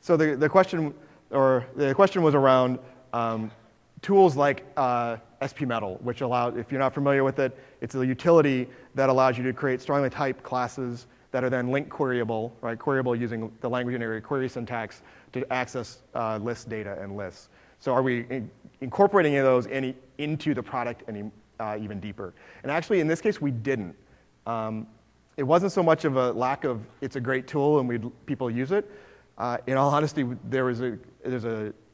So the question was around tools like SP Metal, which allows, if you're not familiar with it, it's a utility that allows you to create strongly typed classes that are then link queryable, right? Queryable using the language generated query syntax to access list data and lists. So are we incorporating any of those into the product even deeper? And actually, in this case, we didn't. It wasn't so much of a lack of it's a great tool and people use it. In all honesty, there's an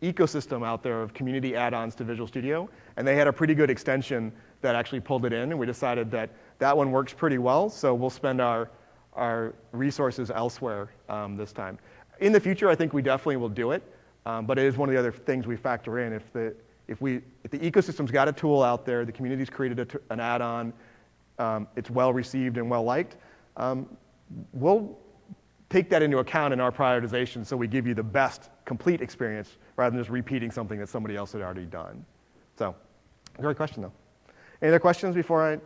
ecosystem out there of community add-ons to Visual Studio, and they had a pretty good extension that actually pulled it in, and we decided that one works pretty well, so we'll spend our resources elsewhere this time. In the future, I think we definitely will do it, but it is one of the other things we factor in. If the ecosystem's got a tool out there, the community's created an add-on, it's well received and well liked, we'll take that into account in our prioritization so we give you the best complete experience rather than just repeating something that somebody else had already done. So, great question though. Any other questions before I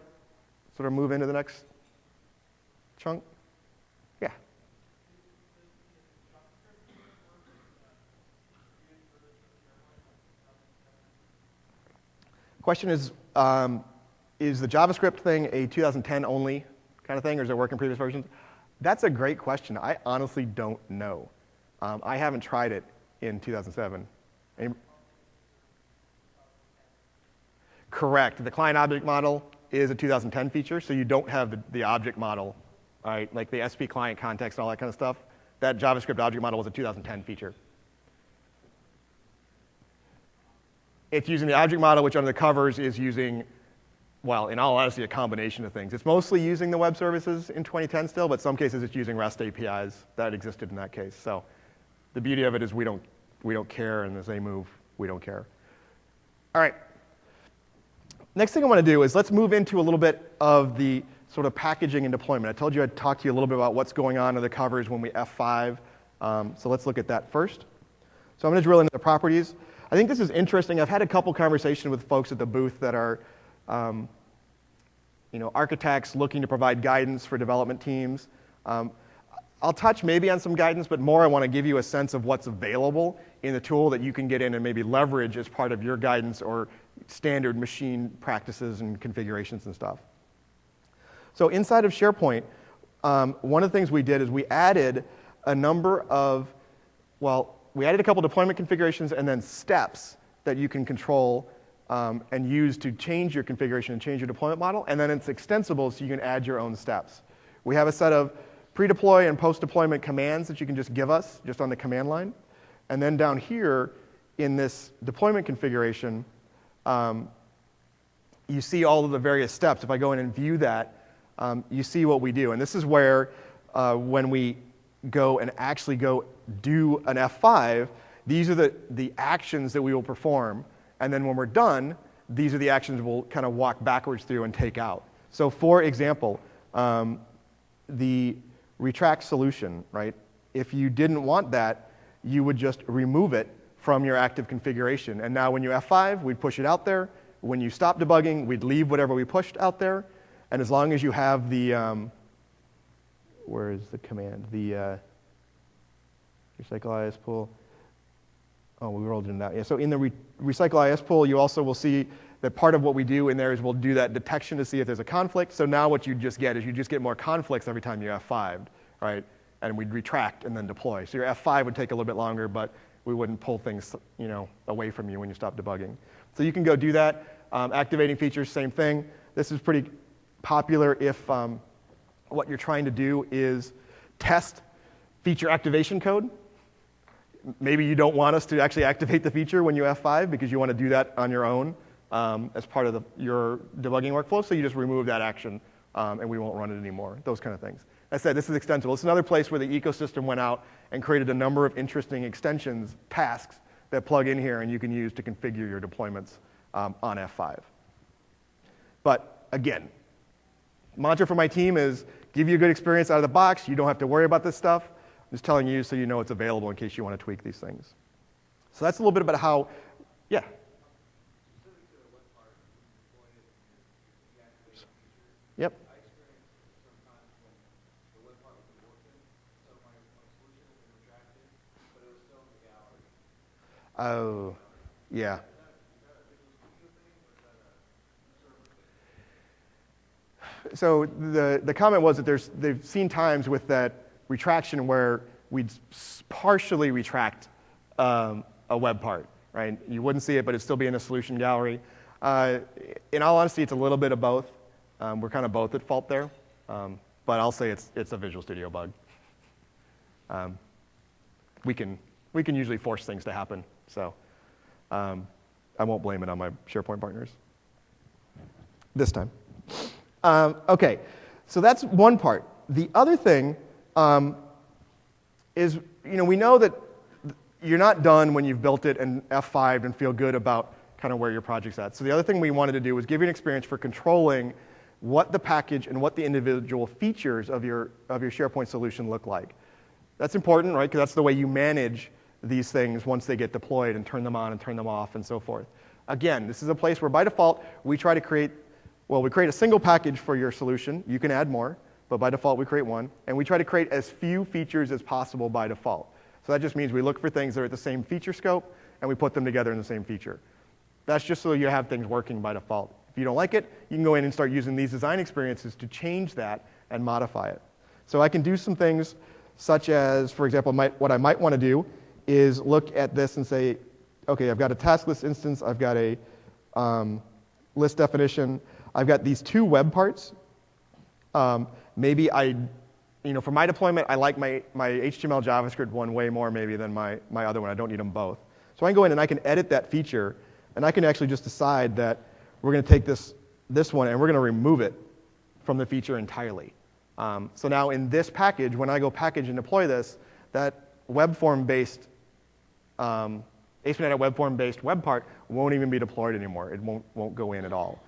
sort of move into the next chunk? Yeah. Question is the JavaScript thing a 2010 only kind of thing, or does it work in previous versions? That's a great question. I honestly don't know. I haven't tried it in 2007. Correct. The client object model is a 2010 feature, so you don't have the object model, right? Like the SP client context and all that kind of stuff. That JavaScript object model was a 2010 feature. It's using the object model, which under the covers is using, well, in all honesty, a combination of things. It's mostly using the web services in 2010 still, but some cases it's using REST APIs that existed in that case. So the beauty of it is we don't care, and as they move, we don't care. All right. Next thing I want to do is let's move into a little bit of the sort of packaging and deployment. I told you I'd talk to you a little bit about what's going on in the covers when we F5. So let's look at that first. So I'm going to drill into the properties. I think this is interesting. I've had a couple conversations with folks at the booth that are architects looking to provide guidance for development teams. I'll touch maybe on some guidance, but more I want to give you a sense of what's available in the tool that you can get in and maybe leverage as part of your guidance or standard machine practices and configurations and stuff. So inside of SharePoint, one of the things we did is we added a number of, we added a couple deployment configurations and then steps that you can control and use to change your configuration and change your deployment model, and then it's extensible so you can add your own steps. We have a set of pre-deploy and post-deployment commands that you can just give us just on the command line. And then down here in this deployment configuration, you see all of the various steps. If I go in and view that, you see what we do. And this is where when we go and actually go do an F5, these are the actions that we will perform. And then when we're done, these are the actions we'll kind of walk backwards through and take out. So for example, the retract solution, right? If you didn't want that, you would just remove it from your active configuration. And now when you F5, we'd push it out there. When you stop debugging, we'd leave whatever we pushed out there. And as long as you have the, where is the command? The recycle IS pool. Oh, we rolled in that. Yeah, so in the recycle IS pool, you also will see that part of what we do in there is we'll do that detection to see if there's a conflict. So now what you just get is you just get more conflicts every time you F5'd, right? And we'd retract and then deploy. So your F5 would take a little bit longer, but we wouldn't pull things, away from you when you stop debugging. So you can go do that. Activating features, same thing. This is pretty popular if what you're trying to do is test feature activation code. Maybe you don't want us to actually activate the feature when you F5 because you want to do that on your own as part of your debugging workflow, so you just remove that action and we won't run it anymore, those kind of things. As I said, this is extensible. It's another place where the ecosystem went out and created a number of interesting extensions, tasks, that plug in here and you can use to configure your deployments on F5. But again, mantra for my team is give you a good experience out of the box. You don't have to worry about this stuff. I'm just telling you so you know it's available in case you want to tweak these things. So that's a little bit about how, yeah. Yep. Oh, yeah. So the comment was that they've seen times with that retraction where we'd partially retract a web part, right? You wouldn't see it, but it'd still be in a solution gallery. In all honesty, it's a little bit of both. We're kind of both at fault there, but I'll say it's a Visual Studio bug. We can usually force things to happen, so I won't blame it on my SharePoint partners this time. Okay, so that's one part. The other thing is, we know that you're not done when you've built it and F5'd and feel good about kind of where your project's at. So the other thing we wanted to do was give you an experience for controlling what the package and what the individual features of your SharePoint solution look like. That's important, right? Because that's the way you manage these things once they get deployed and turn them on and turn them off and so forth. Again, this is a place where by default we try to create a single package for your solution. You can add more, but by default we create one. And we try to create as few features as possible by default. So that just means we look for things that are at the same feature scope and we put them together in the same feature. That's just so you have things working by default. If you don't like it, you can go in and start using these design experiences to change that and modify it. So I can do some things such as, for example, what I might want to do is look at this and say, okay, I've got a task list instance, I've got a list definition, I've got these two web parts. Maybe for my deployment, I like my HTML JavaScript one way more maybe than my other one. I don't need them both. So I can go in and I can edit that feature, and I can actually just decide that we're going to take this one and we're going to remove it from the feature entirely. So now in this package, when I go package and deploy this, that web form-based, ASP.NET Web Form-based web part won't even be deployed anymore. It won't go in at all.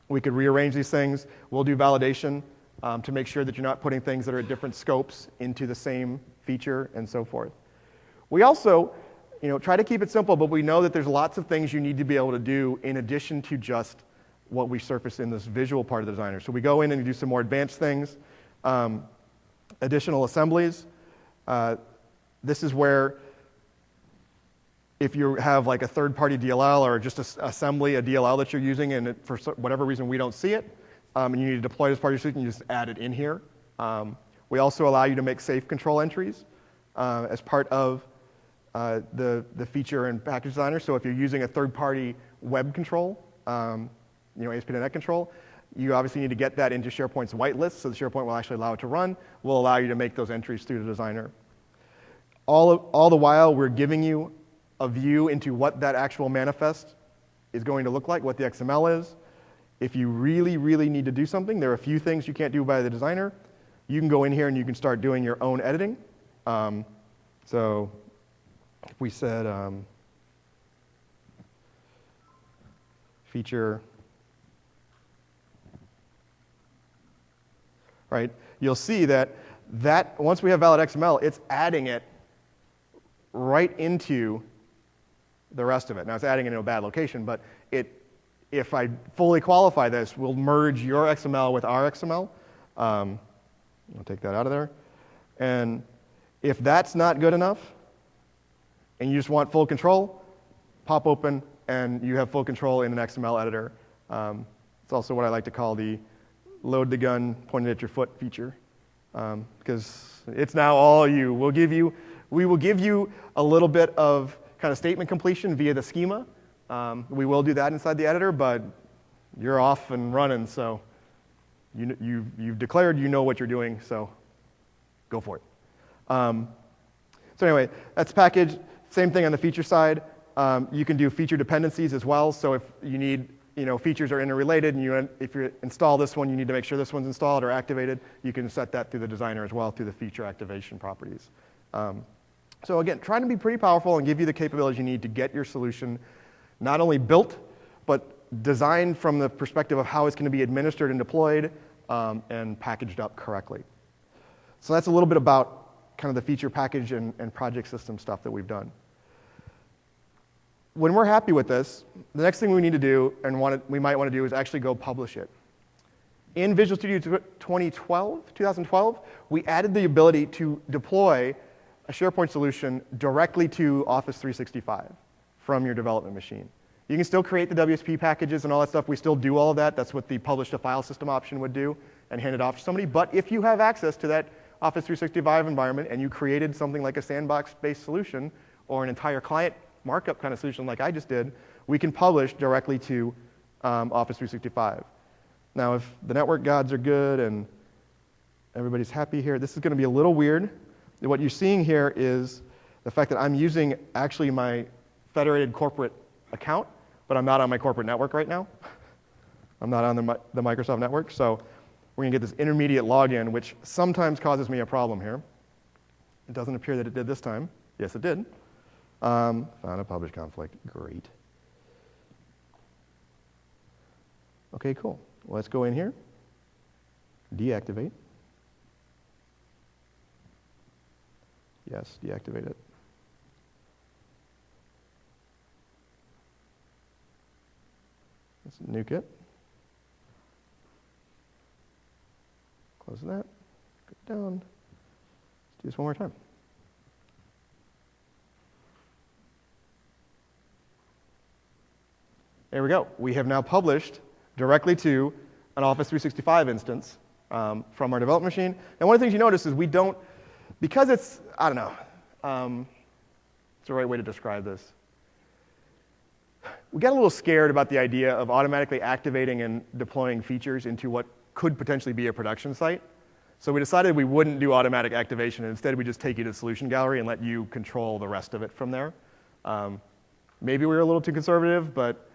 We could rearrange these things. We'll do validation to make sure that you're not putting things that are at different scopes into the same feature and so forth. We also, try to keep it simple, but we know that there's lots of things you need to be able to do in addition to just what we surface in this visual part of the designer. So we go in and do some more advanced things, additional assemblies. This is where if you have like a third-party DLL or just assembly, a DLL that you're using, and for whatever reason we don't see it, and you need to deploy it as part of your solution, you just add it in here. We also allow you to make safe control entries as part of the feature and package designer. So if you're using a third-party web control, ASP.NET control, you obviously need to get that into SharePoint's whitelist, so the SharePoint will actually allow it to run. Will allow you to make those entries through the designer. All the while, we're giving you a view into what that actual manifest is going to look like, what the XML is. If you really, really need to do something, there are a few things you can't do by the designer. You can go in here and you can start doing your own editing. So if we said feature, right, you'll see that once we have valid XML, it's adding it right into the rest of it. Now, it's adding it in a bad location, but if I fully qualify this, we'll merge your XML with our XML. I'll take that out of there. And if that's not good enough, and you just want full control, pop open, and you have full control in an XML editor. It's also what I like to call the load the gun pointed at your foot feature, because it's now all you. We will give you a little bit of kind of statement completion via the schema. We will do that inside the editor, but you're off and running, so you've declared you know what you're doing, so go for it. So anyway, that's package. Same thing on the feature side. You can do feature dependencies as well. So if you need, features are interrelated, and if you install this one, you need to make sure this one's installed or activated. You can set that through the designer as well through the feature activation properties. So again, trying to be pretty powerful and give you the capabilities you need to get your solution not only built, but designed from the perspective of how it's going to be administered and deployed and packaged up correctly. So that's a little bit about kind of the feature package and project system stuff that we've done. When we're happy with this, the next thing we need to do and we might want to do is actually go publish it. In Visual Studio 2012, we added the ability to deploy a SharePoint solution directly to Office 365 from your development machine. You can still create the WSP packages and all that stuff. We still do all of that. That's what the publish to file system option would do and hand it off to somebody. But if you have access to that Office 365 environment and you created something like a sandbox-based solution or an entire client markup kind of solution like I just did, we can publish directly to Office 365. Now, if the network gods are good and everybody's happy here, this is going to be a little weird. What you're seeing here is the fact that I'm using actually my federated corporate account, but I'm not on my corporate network right now. I'm not on the Microsoft network, so we're going to get this intermediate login, which sometimes causes me a problem here. It doesn't appear that it did this time. Yes, it did. Found a publish conflict. Great. Okay, cool. Let's go in here, deactivate. Yes, deactivate it. Let's nuke it. Close that. Go down. Let's do this one more time. There we go. We have now published directly to an Office 365 instance from our development machine. And one of the things you notice is we don't, because it's, I don't know, it's the right way to describe this. We got a little scared about the idea of automatically activating and deploying features into what could potentially be a production site. So we decided we wouldn't do automatic activation, and instead we just take you to the solution gallery and let you control the rest of it from there. Maybe we were a little too conservative, but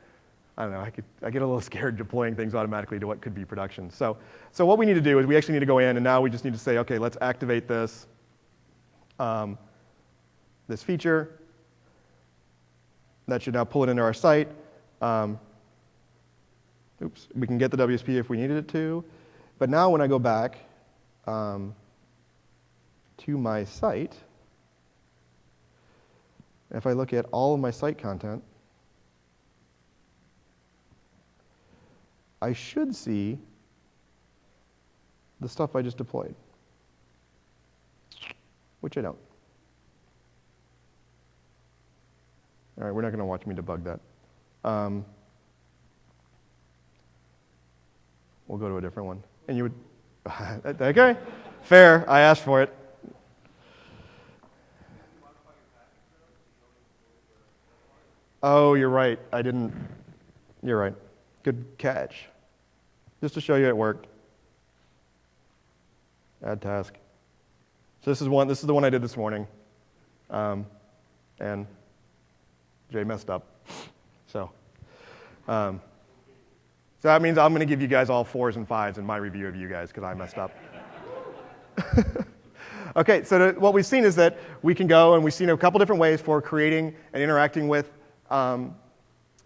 I don't know, I get a little scared deploying things automatically to what could be production. So what we need to do is we actually need to go in, and now we just need to say, okay, let's activate this, this feature. That should now pull it into our site. Oops, we can get the WSP if we needed it to. But now when I go back to my site, If I look at all of my site content, I should see the stuff I just deployed, which I don't. All right, we're not going to watch me debug that. We'll go to a different one. And you would, okay, fair, I asked for it. Oh, you're right, I didn't, you're right. Good catch. Just to show you it worked. Add task. So this is the one I did this morning. And Jay messed up. So that means I'm going to give you guys all 4s and 5s in my review of you guys because I messed up. Okay, so what we've seen is that we can go and we've seen a couple different ways for creating and interacting with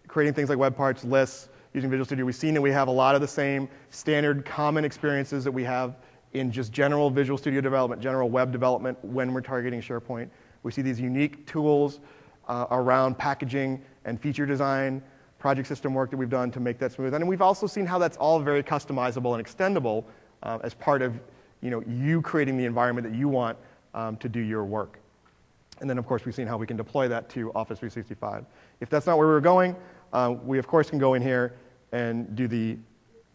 creating things like web parts, lists, using Visual Studio. We've seen that we have a lot of the same standard common experiences that we have in just general Visual Studio development, general web development when we're targeting SharePoint. We see these unique tools around packaging and feature design, project system work that we've done to make that smooth. And we've also seen how that's all very customizable and extendable as part of you creating the environment that you want to do your work. And then, of course, we've seen how we can deploy that to Office 365. If that's not where we're going, we, of course, can go in here and do the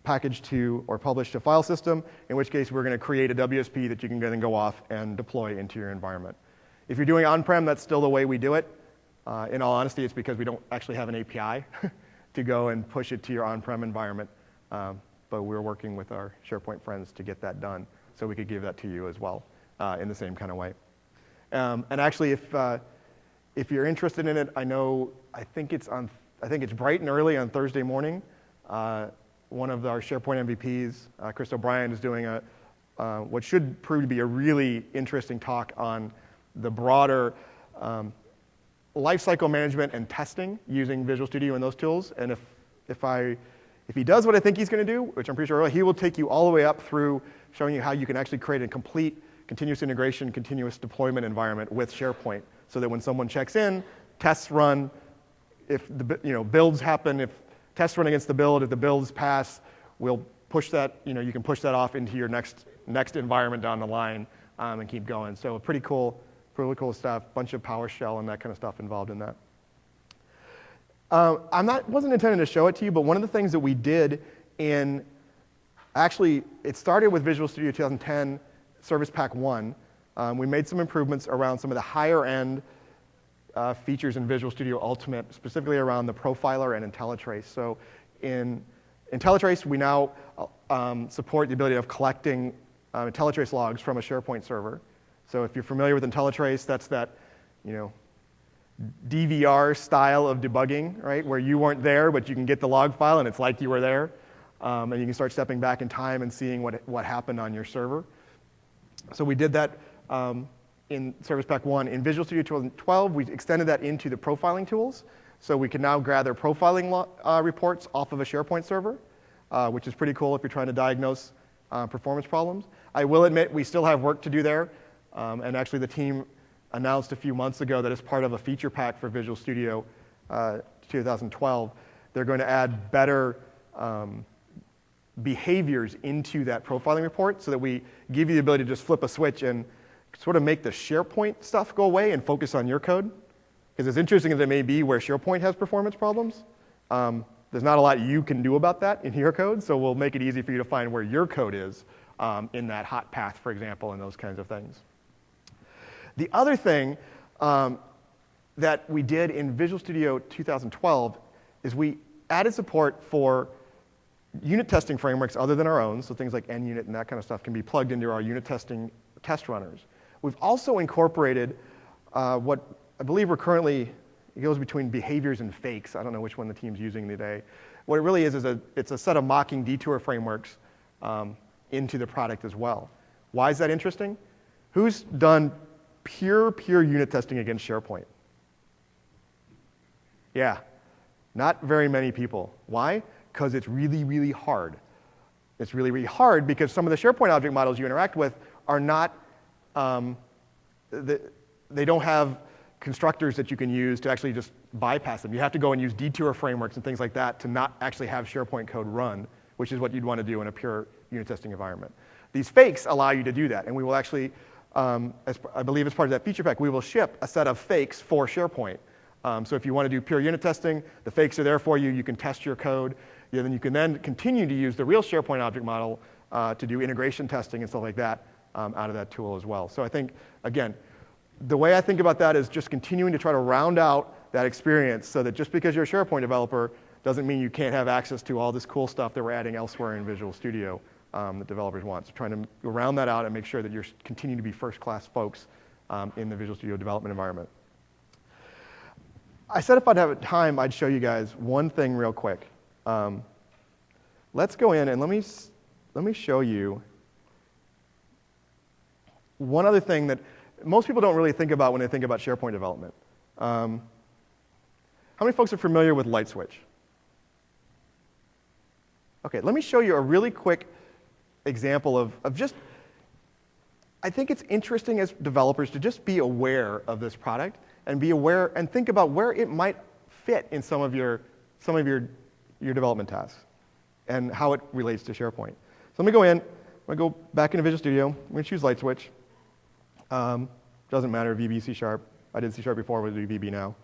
package to or publish to file system, in which case we're going to create a WSP that you can then go off and deploy into your environment. If you're doing on-prem, that's still the way we do it. In all honesty, it's because we don't actually have an API to go and push it to your on-prem environment. But we're working with our SharePoint friends to get that done, so we could give that to you as well in the same kind of way. And actually, if you're interested in it, I think it's bright and early on Thursday morning. One of our SharePoint MVPs, Chris O'Brien, is doing what should prove to be a really interesting talk on the broader lifecycle management and testing using Visual Studio and those tools. And if he does what I think he's going to do, which I'm pretty sure he will take you all the way up through showing you how you can actually create a complete continuous integration, continuous deployment environment with SharePoint, so that when someone checks in, tests run, if the builds happen, if tests run against the build, if the builds pass, we'll push that. You can push that off into your next environment down the line and keep going. So pretty cool stuff. Bunch of PowerShell and that kind of stuff involved in that. Wasn't intending to show it to you, but one of the things that we did actually, it started with Visual Studio 2010 Service Pack 1. We made some improvements around some of the higher end features in Visual Studio Ultimate, specifically around the profiler and IntelliTrace. So in IntelliTrace, we now support the ability of collecting IntelliTrace logs from a SharePoint server. So if you're familiar with IntelliTrace, that's that DVR style of debugging, right? Where you weren't there, but you can get the log file, and it's like you were there. And you can start stepping back in time and seeing what happened on your server. So we did that in Service Pack 1. In Visual Studio 2012, we extended that into the profiling tools. So we can now gather profiling reports off of a SharePoint server, which is pretty cool if you're trying to diagnose performance problems. I will admit we still have work to do there. And actually the team announced a few months ago that as part of a feature pack for Visual Studio 2012, they're going to add better behaviors into that profiling report so that we give you the ability to just flip a switch and sort of make the SharePoint stuff go away and focus on your code. Because as interesting as it may be where SharePoint has performance problems, there's not a lot you can do about that in your code, so we'll make it easy for you to find where your code is in that hot path, for example, and those kinds of things. The other thing that we did in Visual Studio 2012 is we added support for unit testing frameworks other than our own, so things like NUnit and that kind of stuff can be plugged into our unit testing test runners. We've also incorporated what I believe we're currently, it goes between behaviors and fakes. I don't know which one the team's using today. What it really is it's a set of mocking detour frameworks into the product as well. Why is that interesting? Who's done pure unit testing against SharePoint? Yeah, not very many people. Why? Because it's really hard. It's really hard because some of the SharePoint object models you interact with are not, they don't have constructors that you can use to actually just bypass them. You have to go and use detour frameworks and things like that to not actually have SharePoint code run, which is what you'd want to do in a pure unit testing environment. These fakes allow you to do that, and we will actually, I believe as part of that feature pack, we will ship a set of fakes for SharePoint. So if you want to do pure unit testing, the fakes are there for you. You can test your code. Then you can then continue to use the real SharePoint object model to do integration testing and stuff like that out of that tool as well. So I think, again, the way I think about that is just continuing to try to round out that experience so that just because you're a SharePoint developer doesn't mean you can't have access to all this cool stuff that we're adding elsewhere in Visual Studio that developers want. So trying to round that out and make sure that you're continuing to be first-class folks in the Visual Studio development environment. I said if I'd have time, I'd show you guys one thing real quick. Let's go in and let me show you one other thing that most people don't really think about when they think about SharePoint development. How many folks are familiar with LightSwitch? Okay, let me show you a really quick example of just, I think it's interesting as developers to just be aware of this product and be aware and think about where it might fit in some of your development tasks and how it relates to SharePoint. So let me go in, I'm going to go back into Visual Studio, I'm going to choose LightSwitch. Doesn't matter, VB, C#. I did C# before, we'll do VB now.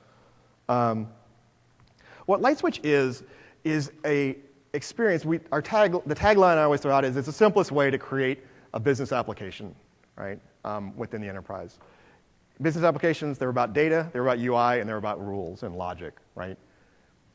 What LightSwitch is a experience. The tagline I always throw out is it's the simplest way to create a business application, right, within the enterprise. Business applications, they're about data, they're about UI, and they're about rules and logic, right?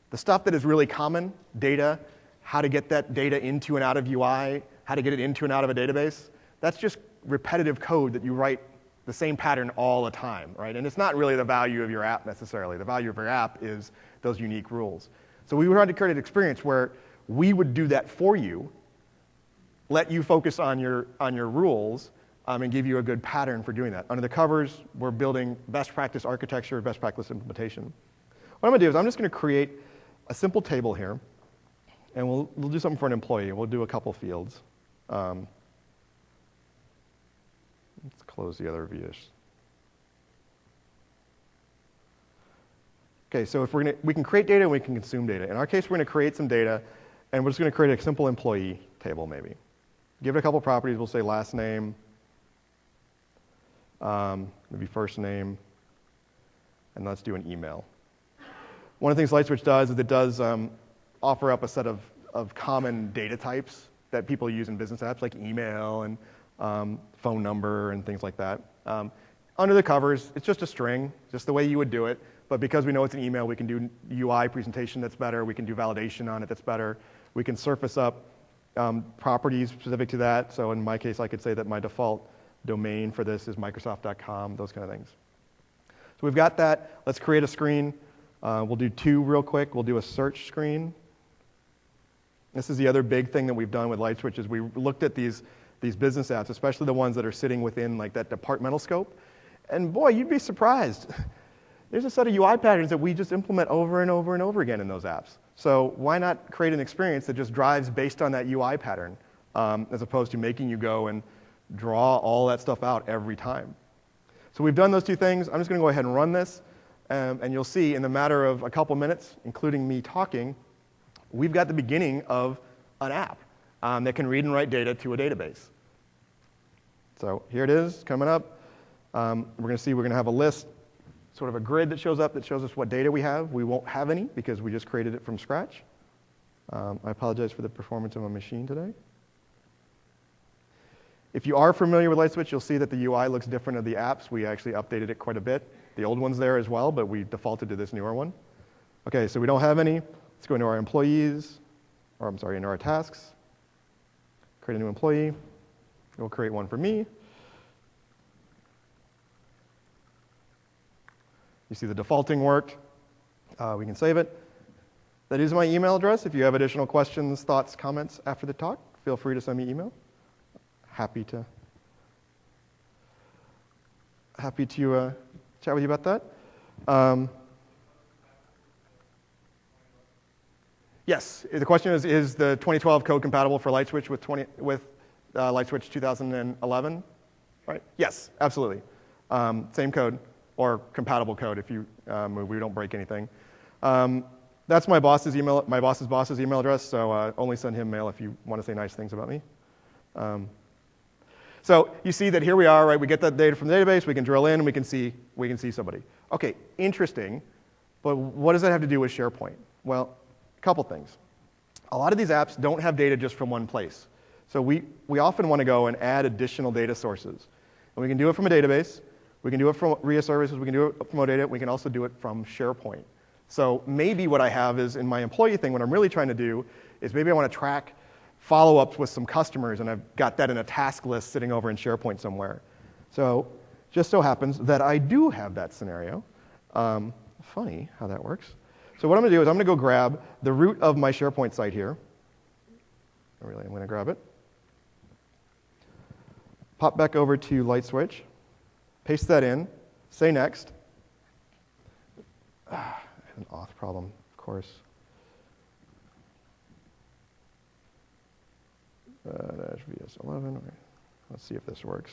The stuff that is really common, data, how to get that data into and out of UI, how to get it into and out of a database, that's just repetitive code that you write the same pattern all the time, right? And it's not really the value of your app necessarily. The value of your app is those unique rules. So we wanted to create an experience where we would do that for you, let you focus on your rules, and give you a good pattern for doing that. Under the covers, we're building best practice architecture, best practice implementation. What I'm going to do is I'm just going to create a simple table here, and we'll do something for an employee. We'll do a couple fields. Let's close the other views. Okay, so if we can create data and we can consume data. In our case, we're going to create some data, and we're just going to create a simple employee table, maybe. Give it a couple properties. We'll say last name, maybe first name, and let's do an email. One of the things LightSwitch does is it does offer up a set of common data types that people use in business apps, like email and phone number and things like that. Under the covers, it's just a string, just the way you would do it. But because we know it's an email, we can do UI presentation that's better. We can do validation on it that's better. We can surface up properties specific to that. So in my case, I could say that my default domain for this is Microsoft.com, those kind of things. So we've got that. Let's create a screen. We'll do two real quick. We'll do a search screen. This is the other big thing that we've done with LightSwitch is we looked at these business apps, especially the ones that are sitting within like that departmental scope. And boy, you'd be surprised. There's a set of UI patterns that we just implement over and over and over again in those apps. So why not create an experience that just drives based on that UI pattern as opposed to making you go and draw all that stuff out every time. So we've done those two things. I'm just going to go ahead and run this. And you'll see in the matter of a couple minutes, including me talking, we've got the beginning of an app that can read and write data to a database. So here it is coming up. We're going to have a list, sort of a grid that shows up that shows us what data we have. We won't have any because we just created it from scratch. I apologize for the performance of my machine today. If you are familiar with LightSwitch, you'll see that the UI looks different of the apps. We actually updated it quite a bit. The old one's there as well, but we defaulted to this newer one. Okay, so we don't have any. Let's go into our employees, or I'm sorry, into our tasks. Create a new employee. We'll create one for me. You see the defaulting worked. We can save it. That is my email address. If you have additional questions, thoughts, comments after the talk, feel free to send me email. Happy to chat with you about that. Yes, the question is the 2012 code compatible for LightSwitch with LightSwitch 2011? Right? Yes, absolutely. Same code. or compatible code if you move. We don't break anything. That's my boss's email, my boss's boss's email address, so only send him mail if you want to say nice things about me. So you see that here we are, right? We get that data from the database, we can drill in, and we can see somebody. Okay, interesting, but what does that have to do with SharePoint? Well, a couple things. A lot of these apps don't have data just from one place. So we often want to go and add additional data sources. And we can do it from a database, we can do it from RIA services, we can do it from OData, we can also do it from SharePoint. So maybe what I have is in my employee thing, what I'm really trying to do is maybe I want to track follow-ups with some customers, and I've got that in a task list sitting over in SharePoint somewhere. So just so happens that I do have that scenario. Funny how that works. So what I'm going to do is I'm going to go grab the root of my SharePoint site here. Really, I'm going to grab it. Pop back over to light switch. Paste that in. Say next. I have an auth problem, of course. -VS11. Okay. Let's see if this works.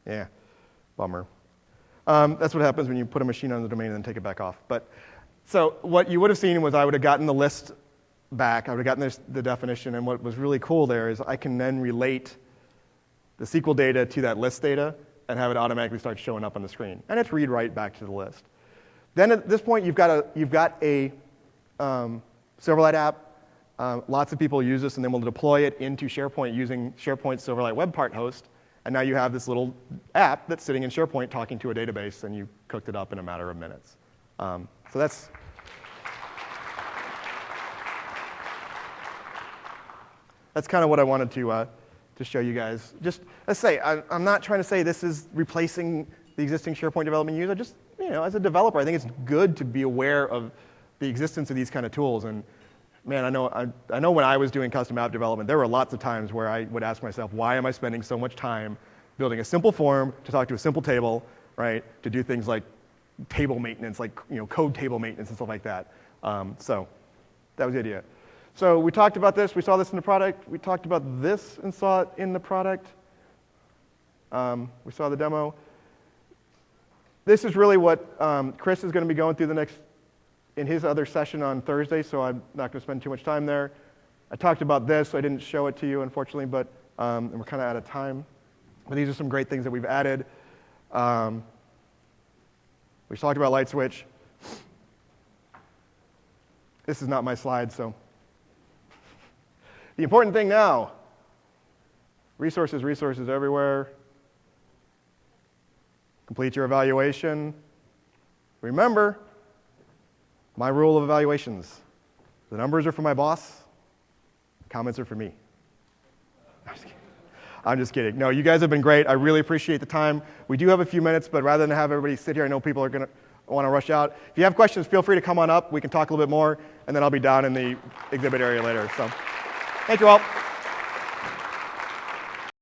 Yeah, bummer. That's what happens when you put a machine on the domain and then take it back off. But so what you would have seen was I would have gotten the list back. I would have gotten the definition. And what was really cool there is I can then relate the SQL data to that list data and have it automatically start showing up on the screen. And it's read right back to the list. Then at this point, you've got a Silverlight app. Lots of people use this, and then we'll deploy it into SharePoint using SharePoint Silverlight web part host. And now you have this little app that's sitting in SharePoint talking to a database, and you cooked it up in a matter of minutes. So that's kind of what I wanted to show you guys. Just let's say I'm not trying to say this is replacing the existing SharePoint development user. Just as a developer, I think it's good to be aware of the existence of these kind of tools. And man, I know when I was doing custom app development, there were lots of times where I would ask myself, why am I spending so much time building a simple form to talk to a simple table, right? To do things like table maintenance, like code table maintenance and stuff like that. So that was the idea. So we talked about this. We saw this in the product. We talked about this and saw it in the product. We saw the demo. This is really what Chris is going to be going through in his other session on Thursday, so I'm not going to spend too much time there. I talked about this. I didn't show it to you, unfortunately, but and we're kind of out of time. But these are some great things that we've added. We talked about light switch. This is not my slide, so. The important thing now, resources everywhere. Complete your evaluation. Remember, my rule of evaluations. The numbers are for my boss. Comments are for me. I'm just kidding. No, you guys have been great. I really appreciate the time. We do have a few minutes, but rather than have everybody sit here, I know people are going to want to rush out. If you have questions, feel free to come on up. We can talk a little bit more, and then I'll be down in the exhibit area later. So, thank you all.